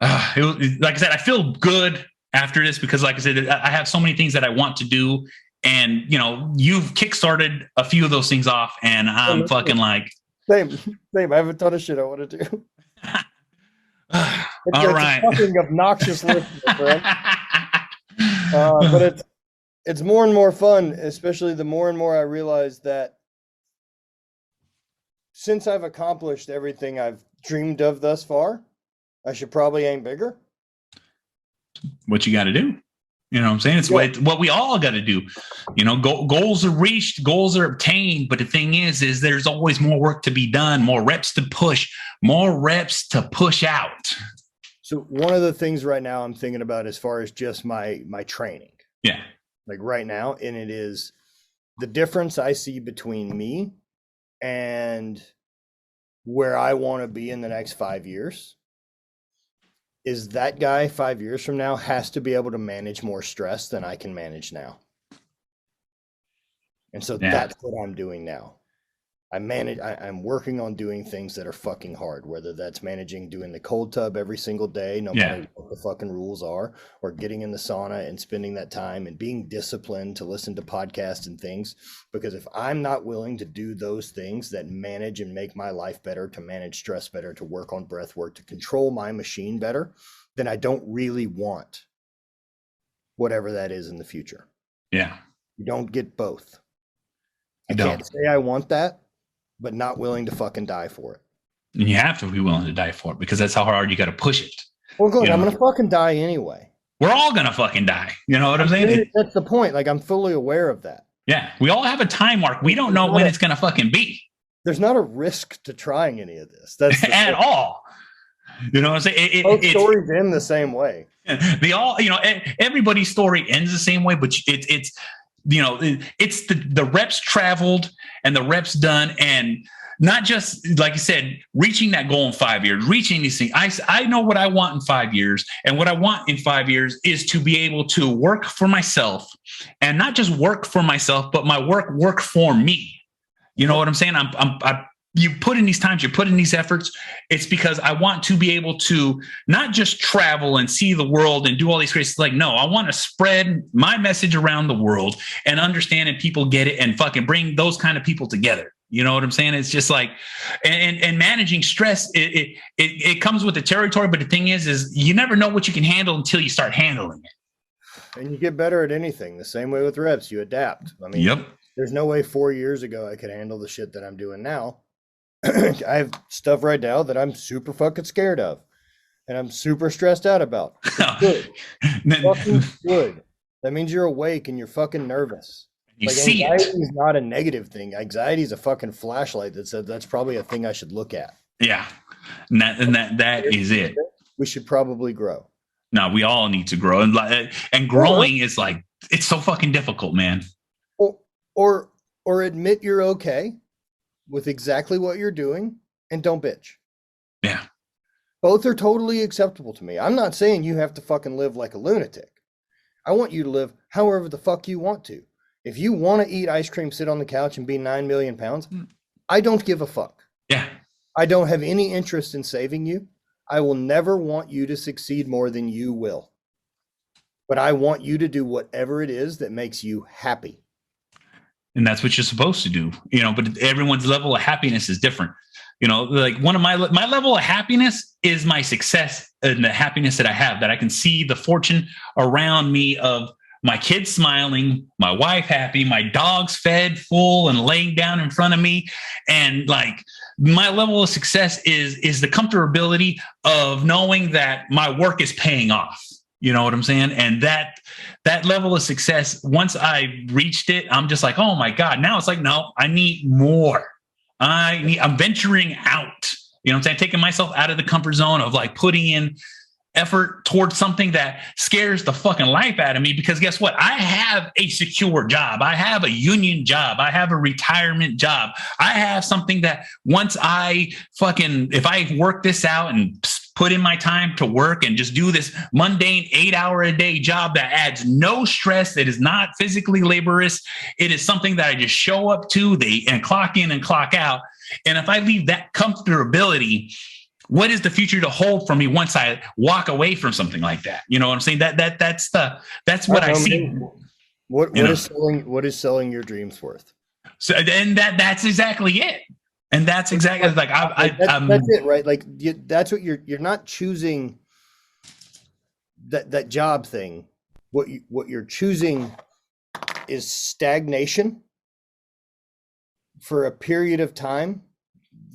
like I said, I feel good after this because, like I said, I have so many things that I want to do. And, you've kickstarted a few of those things off and I'm fucking like. Same. I have a ton of shit I want to do. All right. It's fucking obnoxious listening, bro. But it's more and more fun, especially the more and more I realize that since I've accomplished everything I've dreamed of thus far, I should probably aim bigger. What you got to do. You know what I'm saying? It's what we all got to do. Goals are reached, goals are obtained. But the thing is there's always more work to be done, more reps to push, more reps to push out. So one of the things right now I'm thinking about as far as just my training. Yeah. Like right now, and it is the difference I see between me and where I want to be in the next 5 years is that guy 5 years from now has to be able to manage more stress than I can manage now. And so that's what I'm doing now. I'm working on doing things that are fucking hard, whether that's doing the cold tub every single day, no matter what the fucking rules are, or getting in the sauna and spending that time and being disciplined to listen to podcasts and things. Because if I'm not willing to do those things that manage and make my life better, to manage stress better, to work on breath work, to control my machine better, then I don't really want whatever that is in the future. Yeah. You don't get both. I can't say I want that, but not willing to fucking die for it. And you have to be willing to die for it because that's how hard you got to push it. Well, good. I'm going to fucking die anyway. We're all going to fucking die. You know what I'm saying? That's the point. Like, I'm fully aware of that. Yeah. We all have a time mark. We don't know when it's going to fucking be. There's not a risk to trying any of this. That's at all. You know what I'm saying? Both stories end the same way. Everybody's story ends the same way, but it's the reps traveled and the reps done, and not just, like you said, reaching that goal in 5 years, reaching these things. I know what I want in 5 years, and what I want in 5 years is to be able to work for myself, and not just work for myself, but my work for me. You know what I'm saying? you put in these times, you put in these efforts, it's because I want to be able to not just travel and see the world and do all these crazy, like, no, I want to spread my message around the world and understand and people get it and fucking bring those kind of people together. You know what I'm saying? It's just like, and managing stress, it comes with the territory. But the thing is you never know what you can handle until you start handling it. And you get better at anything. The same way with reps, you adapt. I mean, yep. There's no way 4 years ago I could handle the shit that I'm doing now. I have stuff right now that I'm super fucking scared of and I'm super stressed out about. Good. Fucking good. That means you're awake and you're fucking nervous. You like, see anxiety is not a negative thing. Anxiety is a fucking flashlight that says that's probably a thing I should look at. Yeah. And that is it. We should probably grow. No, we all need to grow. And growing is like, it's so fucking difficult, man. Or admit you're okay with exactly what you're doing and don't bitch. Yeah. Both are totally acceptable to me. I'm not saying you have to fucking live like a lunatic. I want you to live however the fuck you want to. If you want to eat ice cream, sit on the couch and be 9 million pounds, I don't give a fuck. Yeah. I don't have any interest in saving you. I will never want you to succeed more than you will. But I want you to do whatever it is that makes you happy. And that's what you're supposed to do, but everyone's level of happiness is different. Like one of my level of happiness is my success and the happiness that I have, that I can see the fortune around me of my kids smiling, my wife happy, my dogs fed, full and laying down in front of me. And like my level of success is the comfortability of knowing that my work is paying off. You know what I'm saying? And that level of success, once I reached it, I'm just like, oh my God, now it's like, no, I need more. I'm venturing out, you know what I'm saying? Taking myself out of the comfort zone of like putting in effort towards something that scares the fucking life out of me, because guess what? I have a secure job. I have a union job. I have a retirement job. I have something that once if I work this out and put in my time to work and just do this mundane 8-hour-a-day job that adds no stress, that is not physically laborious. It is something that I just show up to and clock in and clock out. And if I leave that comfortability, what is the future to hold for me once I walk away from something like that? You know what I'm saying? That's what I see. What is selling your dreams worth? So, and that's exactly it. And that's exactly like that's it, right? Like that's what you're not choosing that job thing. What you're choosing is stagnation for a period of time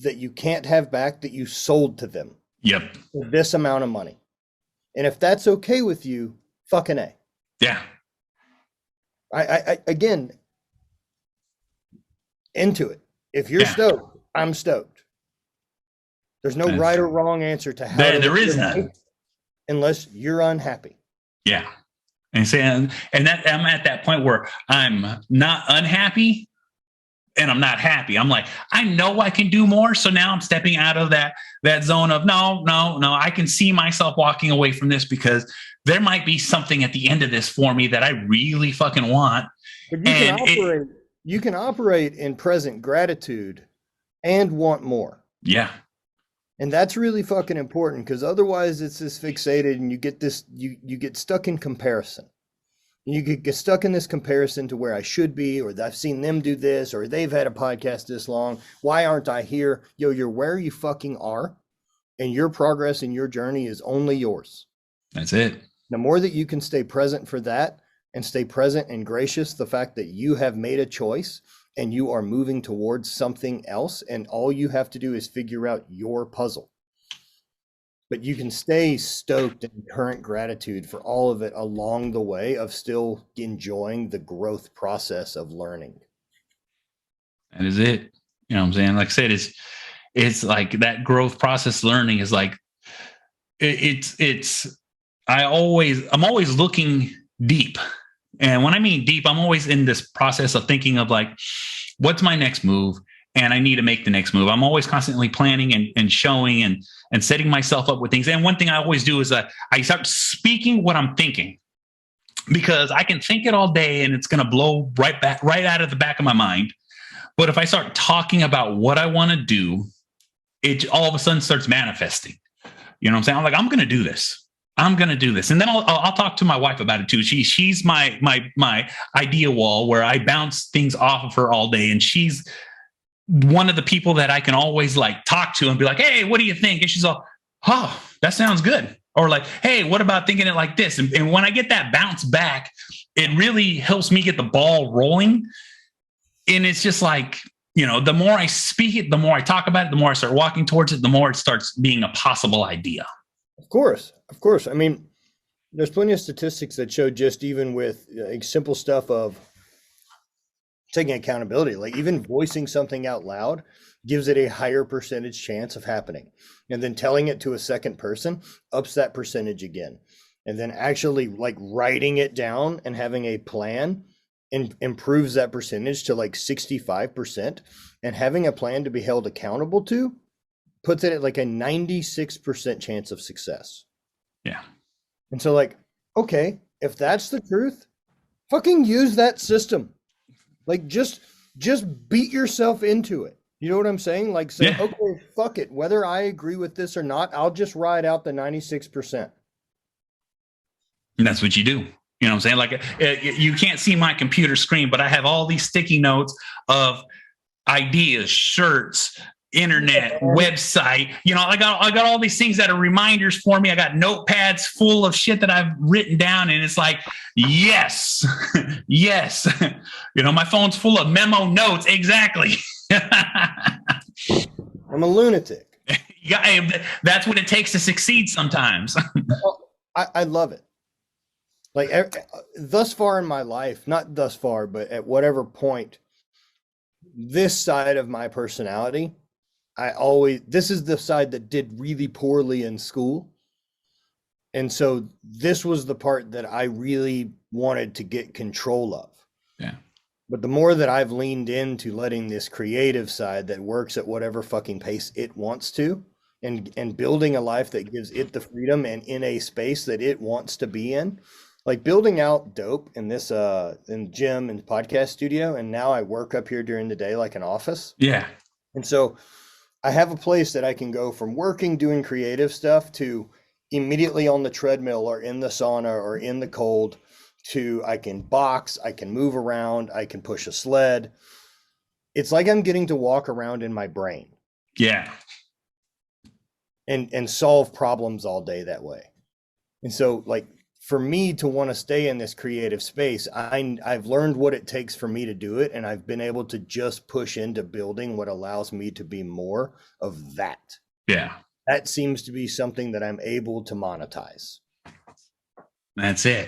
that you can't have back, that you sold to them. Yep. For this amount of money. And if that's okay with you, fucking A. Yeah. I again, into it. If you're stoked, I'm stoked. There's no right or wrong answer to how there is none, unless you're unhappy. Yeah. And that I'm at that point where I'm not unhappy and I'm not happy. I'm like, I know I can do more. So now I'm stepping out of that zone of no, I can see myself walking away from this because there might be something at the end of this for me that I really fucking want. But you can operate in present gratitude and want more. Yeah. And that's really fucking important, because otherwise it's this fixated and you get stuck in comparison. You get stuck in this comparison to where I should be, or I've seen them do this, or they've had a podcast this long. Why aren't I here? Yo, you're where you fucking are, and your progress in your journey is only yours. That's it. The more that you can stay present for that, and stay present and gracious, the fact that you have made a choice and you are moving towards something else, and all you have to do is figure out your puzzle. But you can stay stoked in current gratitude for all of it along the way of still enjoying the growth process of learning. That is it. You know what I'm saying? Like I said, it's like that growth process learning is like, I'm always looking deep. And when I mean deep, I'm always in this process of thinking of like, what's my next move? And I need to make the next move. I'm always constantly planning and showing and setting myself up with things. And one thing I always do is I start speaking what I'm thinking, because I can think it all day and it's going to blow right out of the back of my mind. But if I start talking about what I want to do, it all of a sudden starts manifesting. You know what I'm saying? I'm like, I'm going to do this. I'm going to do this. And then I'll talk to my wife about it too. She's my idea wall where I bounce things off of her all day. And she's one of the people that I can always like talk to and be like, hey, what do you think? And she's all, oh, that sounds good. Or like, hey, what about thinking it like this? And when I get that bounce back, it really helps me get the ball rolling. And it's just like, you know, the more I speak it, the more I talk about it, the more I start walking towards it, the more it starts being a possible idea. Of course. I mean, there's plenty of statistics that show just even with simple stuff of taking accountability, like even voicing something out loud gives it a higher percentage chance of happening. And then telling it to a second person ups that percentage again. And then actually like writing it down and having a plan improves that percentage to like 65%, and having a plan to be held accountable to puts it at like a 96% chance of success. Yeah. And so like, okay, if that's the truth, fucking use that system. Like just beat yourself into it. You know what I'm saying? Like say, yeah. Okay, fuck it. Whether I agree with this or not, I'll just ride out the 96%. And that's what you do. You know what I'm saying? Like you can't see my computer screen, but I have all these sticky notes of ideas, shirts, internet, website. You know, I got all these things that are reminders for me. I got notepads full of shit that I've written down, and it's like, yes, yes. You know, my phone's full of memo notes. Exactly. I'm a lunatic. Yeah, that's what it takes to succeed sometimes. I love it. Like thus far in my life, not thus far, but at whatever point, this side of my personality, this is the side that did really poorly in school. And so this was the part that I really wanted to get control of. Yeah. But the more that I've leaned into letting this creative side that works at whatever fucking pace it wants to, and building a life that gives it the freedom and in a space that it wants to be in, like building out dope in this in gym and podcast studio. And now I work up here during the day like an office. Yeah. And so I have a place that I can go from working, doing creative stuff, to immediately on the treadmill or in the sauna or in the cold, to I can box, I can move around, I can push a sled. It's like I'm getting to walk around in my brain. Yeah. And solve problems all day that way. And so like for me to want to stay in this creative space, I've learned what it takes for me to do it. And I've been able to just push into building what allows me to be more of that. Yeah. That seems to be something that I'm able to monetize. That's it.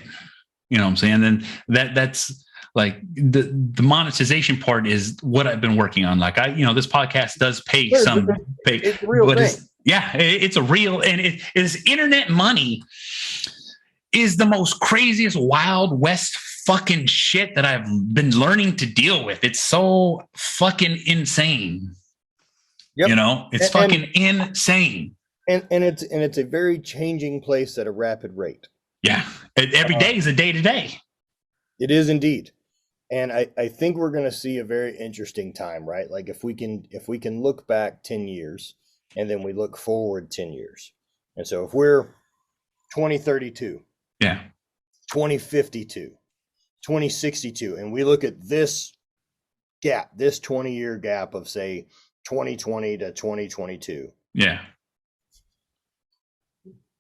You know what I'm saying? And that's like the monetization part is what I've been working on. Like this podcast does pay some pay, it's a real thing. It's a real, and it is internet money is the most craziest Wild West fucking shit that I've been learning to deal with. It's so fucking insane. Yep. You know, it's fucking insane. And it's a very changing place at a rapid rate. Yeah. Every day is a day to day. It is indeed. And I think we're going to see a very interesting time, right? Like if we can look back 10 years and then we look forward 10 years. And so if we're 2032, yeah, 2052, 2062, and we look at this gap, this 20-year gap of say 2020 to 2022. Yeah.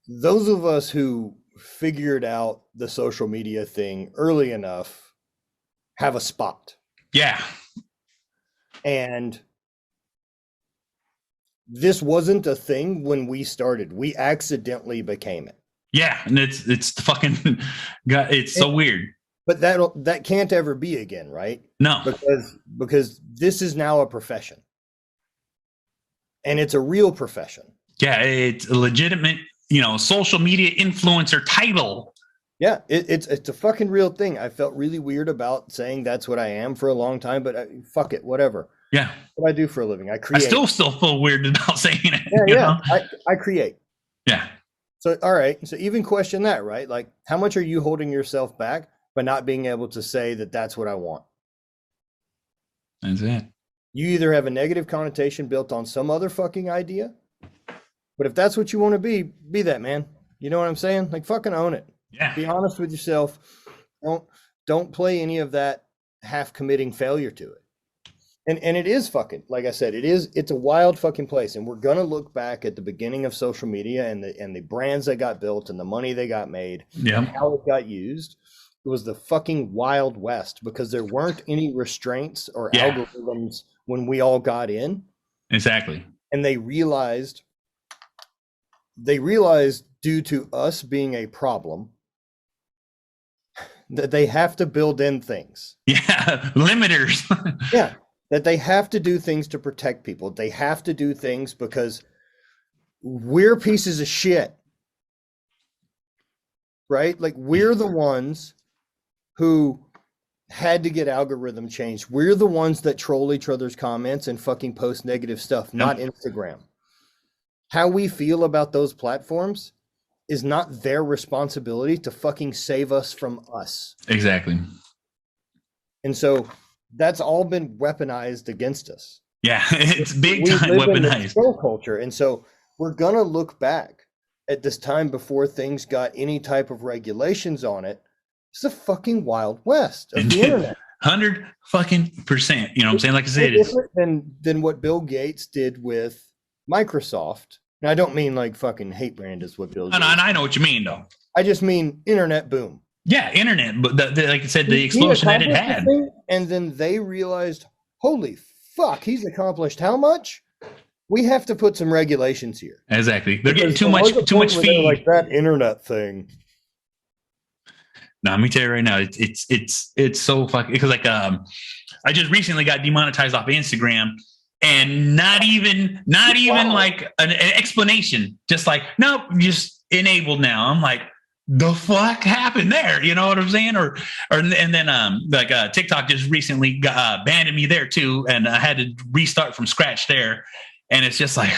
Those of us who figured out the social media thing early enough have a spot. Yeah. And this wasn't a thing when we started. We accidentally became it. Yeah, and it's fucking it's so weird. But that can't ever be again, right? No. Because this is now a profession. And it's a real profession. Yeah, it's a legitimate, social media influencer title. Yeah, it's a fucking real thing. I felt really weird about saying that's what I am for a long time, but fuck it, whatever. Yeah. What I do for a living. I create. I still feel weird about saying it. Yeah. I create. Yeah. So, all right. So even question that, right? Like, how much are you holding yourself back by not being able to say that that's what I want? That's it. You either have a negative connotation built on some other fucking idea, but if that's what you want to be that, man. You know what I'm saying? Like, fucking own it. Yeah. Be honest with yourself. Don't play any of that half committing failure to it. And it is fucking, like I said, it's a wild fucking place. And we're gonna look back at the beginning of social media and the brands that got built and the money they got made, Yeah. and how it got used. It was the fucking Wild West because there weren't any restraints or algorithms when we all got in. Exactly. And they realized due to us being a problem that they have to build in things. Yeah. Limiters. Yeah. That they have to do things to protect people. They have to do things because we're pieces of shit. Right? Like, we're the ones who had to get algorithm changed. We're the ones that troll each other's comments and fucking post negative stuff, not Instagram. How we feel about those platforms is not their responsibility to fucking save us from us. Exactly. And so that's all been weaponized against us. Yeah, it's big time weaponized. Troll culture. And so we're going to look back at this time before things got any type of regulations on it. It's the fucking Wild West of the internet. 100% You know what I'm saying? Like I said, it's different than what Bill Gates did with Microsoft. Now, I don't mean like fucking hate brand is what Bill Gates. And I know what you mean, though. I just mean internet boom. Yeah, internet. But like I said, the explosion that it had. And then they realized, holy fuck, he's accomplished how much? We have to put some regulations here. Exactly. They're getting too much feed. Like that internet thing. No, let me tell you right now, it's so fucking, because like I just recently got demonetized off Instagram, and not even like an explanation, just like, nope, just enabled now. I'm like, the fuck happened there? You know what I'm saying? And then TikTok just recently banned me there too, and I had to restart from scratch there, and it's just like,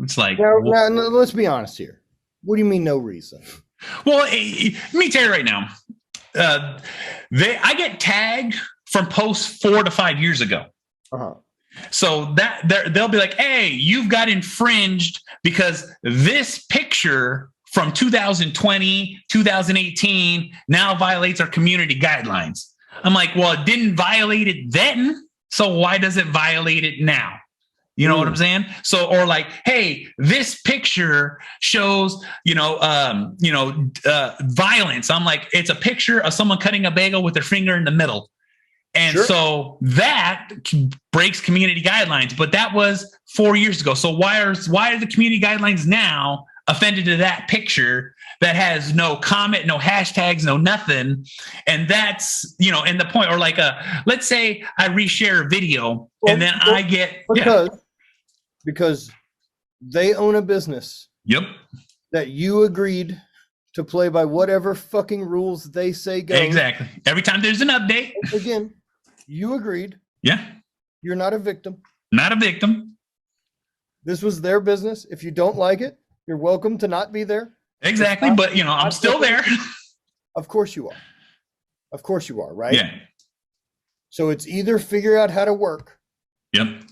it's like, now, let's be honest here. What do you mean no reason? Well, let me tell you right now, I get tagged from posts 4 to 5 years ago. Uh-huh. So that they'll be like, hey, you've got infringed because this picture from 2020, 2018 now violates our community guidelines. I'm like, well, it didn't violate it then, so why does it violate it now? You know what I'm saying? So, or like, hey, this picture shows, violence. I'm like, it's a picture of someone cutting a bagel with their finger in the middle. And so that breaks community guidelines, but that was 4 years ago. So why are the community guidelines now offended to that picture that has no comment, no hashtags, no nothing? And that's, and the point, or like, let's say I reshare a video and then I get, because they own a business. Yep. That you agreed to play by whatever fucking rules they say go. Exactly. Every time there's an update. Again, you agreed. Yeah. You're not a victim. Not a victim. This was their business. If you don't like it, you're welcome to not be there. Exactly. But, I'm still there. Of course you are. Of course you are, right? Yeah. So it's either figure out how to work. Yep.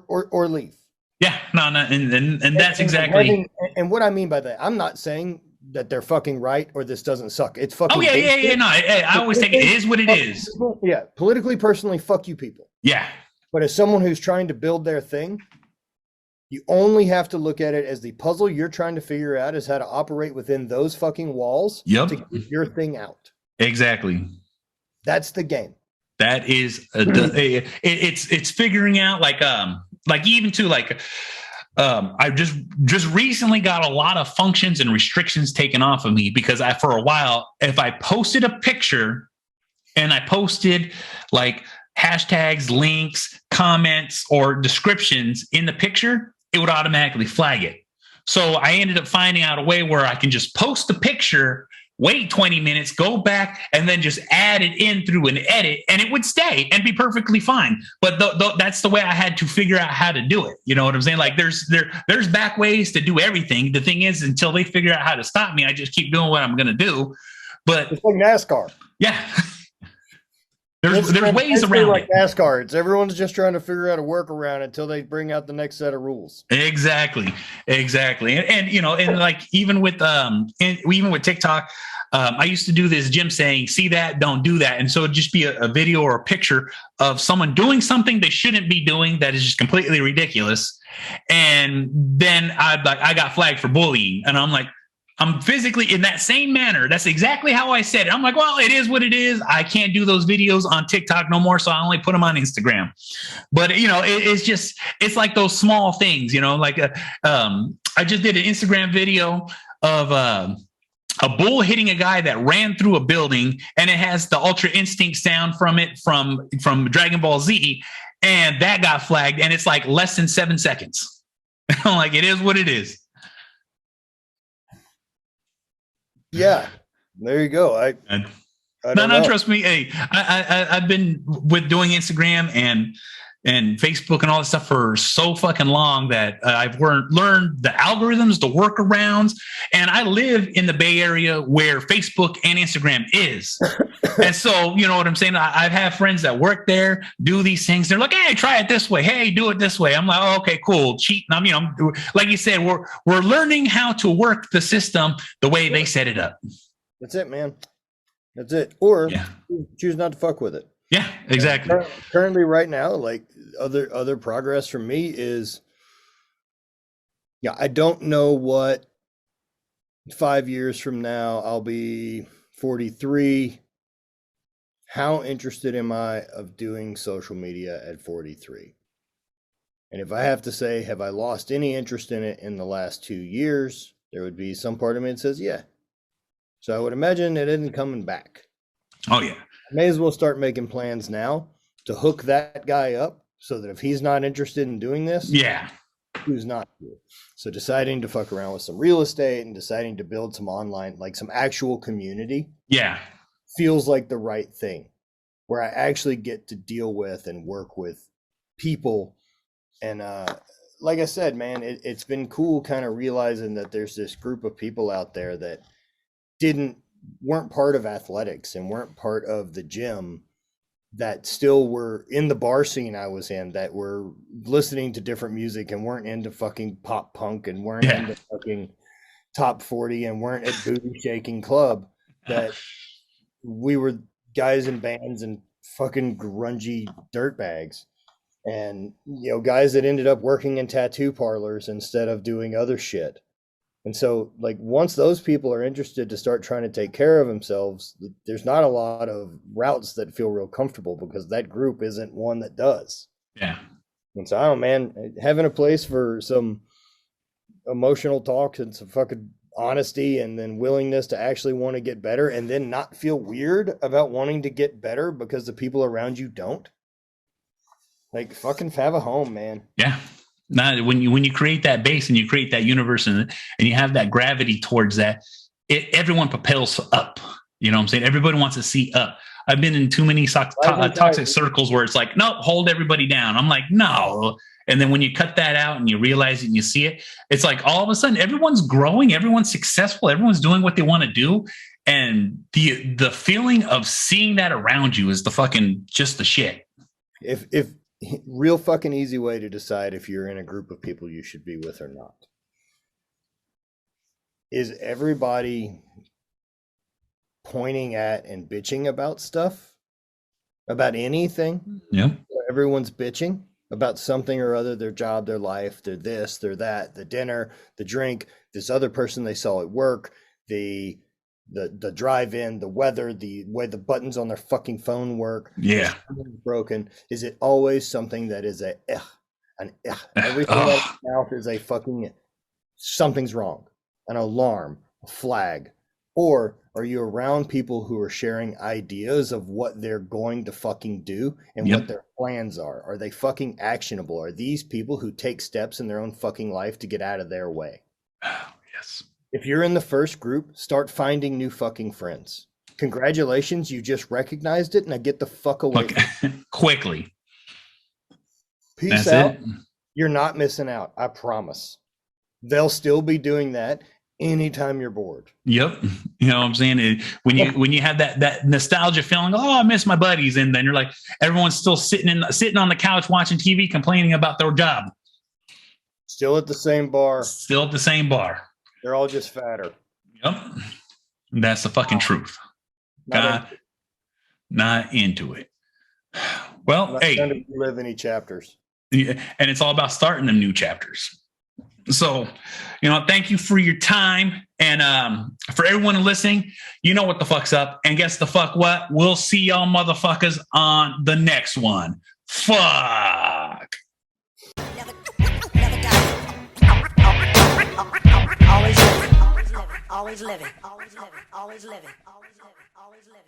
Or leave. Yeah, no, and that's exactly. And what I mean by that, I'm not saying that they're fucking right or this doesn't suck. It's fucking. Oh yeah. No, I always think it is what it is. Yeah, politically, personally, fuck you people. Yeah. But as someone who's trying to build their thing, you only have to look at it as the puzzle you're trying to figure out is how to operate within those fucking walls. Yep. To get your thing out. Exactly. That's the game. That is it's figuring out like even to like I just recently got a lot of functions and restrictions taken off of me because for a while, if I posted a picture and I posted like hashtags, links, comments, or descriptions in the picture, it would automatically flag it. So I ended up finding out a way where I can just post the picture, wait 20 minutes, go back, and then just add it in through an edit, and it would stay and be perfectly fine. But that's the way I had to figure out how to do it. You know what I'm saying? Like there's back ways to do everything. The thing is, until they figure out how to stop me, I just keep doing what I'm going to do. But it's like NASCAR. Yeah. There's ways around like it. NASCAR. Everyone's just trying to figure out a workaround until they bring out the next set of rules. Exactly. And you know, and like even with TikTok, I used to do this Jim saying, see that, don't do that. And so it'd just be a video or a picture of someone doing something they shouldn't be doing that is just completely ridiculous. And then I got flagged for bullying. And I'm like, I'm physically in that same manner. That's exactly how I said it. I'm like, well, it is what it is. I can't do those videos on TikTok no more. So I only put them on Instagram. But, you know, it's like those small things, you know, like I just did an Instagram video of a bull hitting a guy that ran through a building, and it has the Ultra Instinct sound from it from Dragon Ball Z. And that got flagged, and it's like less than 7 seconds. I'm like, it is what it is. Yeah, there you go. I don't know. Trust me. Hey, I've been with doing Instagram and Facebook and all this stuff for so fucking long that I've learned the algorithms, the workarounds, and I live in the Bay Area where Facebook and Instagram is. And so, you know what I'm saying? I have friends that work there, do these things. They're like, hey, try it this way. Hey, do it this way. I'm like, oh, okay, cool. Cheating. I'm, you know, like you said, we're learning how to work the system the way they set it up. That's it, man. That's it. Or choose not to fuck with it. Yeah, exactly. Currently, right now, like other progress from me is, I don't know what 5 years from now, I'll be 43. How interested am I of doing social media at 43? And if I have to say, have I lost any interest in it in the last 2 years? There would be some part of me that says, yeah. So I would imagine it isn't coming back. Oh, yeah. I may as well start making plans now to hook that guy up so that if he's not interested in doing this, who's not to? So deciding to fuck around with some real estate and deciding to build some online, like some actual community. Yeah. Feels like the right thing where I actually get to deal with and work with people. And like I said, man, it's been cool kind of realizing that there's this group of people out there that weren't part of athletics and weren't part of the gym, that still were in the bar scene I was in, that were listening to different music and weren't into fucking pop punk and weren't into fucking top 40 and weren't at booty shaking club, that we were guys in bands and fucking grungy dirtbags, and, you know, guys that ended up working in tattoo parlors instead of doing other shit. And so, like, once those people are interested to start trying to take care of themselves, there's not a lot of routes that feel real comfortable because that group isn't one that does. Yeah. And so, I don't know, man, having a place for some emotional talk and some fucking honesty and then willingness to actually want to get better and then not feel weird about wanting to get better because the people around you don't. Like, fucking have a home, man. Yeah. Now, when you create that base and you create that universe and you have that gravity towards that, everyone propels up. You know what I'm saying? Everybody wants to see up. I've been in too many toxic circles where it's like, no, hold everybody down. I'm like, no. And then when you cut that out and you realize it and you see it, it's like all of a sudden everyone's growing, everyone's successful, everyone's doing what they want to do. And the feeling of seeing that around you is the fucking just the shit. If real fucking easy way to decide if you're in a group of people you should be with or not. Is everybody pointing at and bitching about stuff? About anything? Yeah. Everyone's bitching about something or other, their job, their life, their this, their that, the dinner, the drink, this other person they saw at work, the drive-in, the weather, the way the buttons on their fucking phone work. Yeah. Broken. Is it always something that is an everything out of your mouth is a fucking something's wrong, an alarm, a flag? Or are you around people who are sharing ideas of what they're going to fucking do and what their plans are? Are they fucking actionable? Are these people who take steps in their own fucking life to get out of their way? Oh, yes. If you're in the first group, start finding new fucking friends. Congratulations, you just recognized it. Now get the fuck away. Quickly. Peace out. You're not missing out. I promise. They'll still be doing that. anytime you're bored. Yep. You know what I'm saying? When you have that nostalgia feeling, oh, I miss my buddies. And then you're like, everyone's still sitting on the couch watching TV, complaining about their job. Still at the same bar. Still at the same bar. They're all just fatter. Yep. That's the fucking truth. Not into it. Well, not trying to relive any chapters. Yeah, and it's all about starting them new chapters. So, thank you for your time. And for everyone listening, you know what the fuck's up. And guess the fuck what? We'll see y'all motherfuckers on the next one. Fuck. Never die. Always living. Always living. Always living. Always living. Always living. Always living.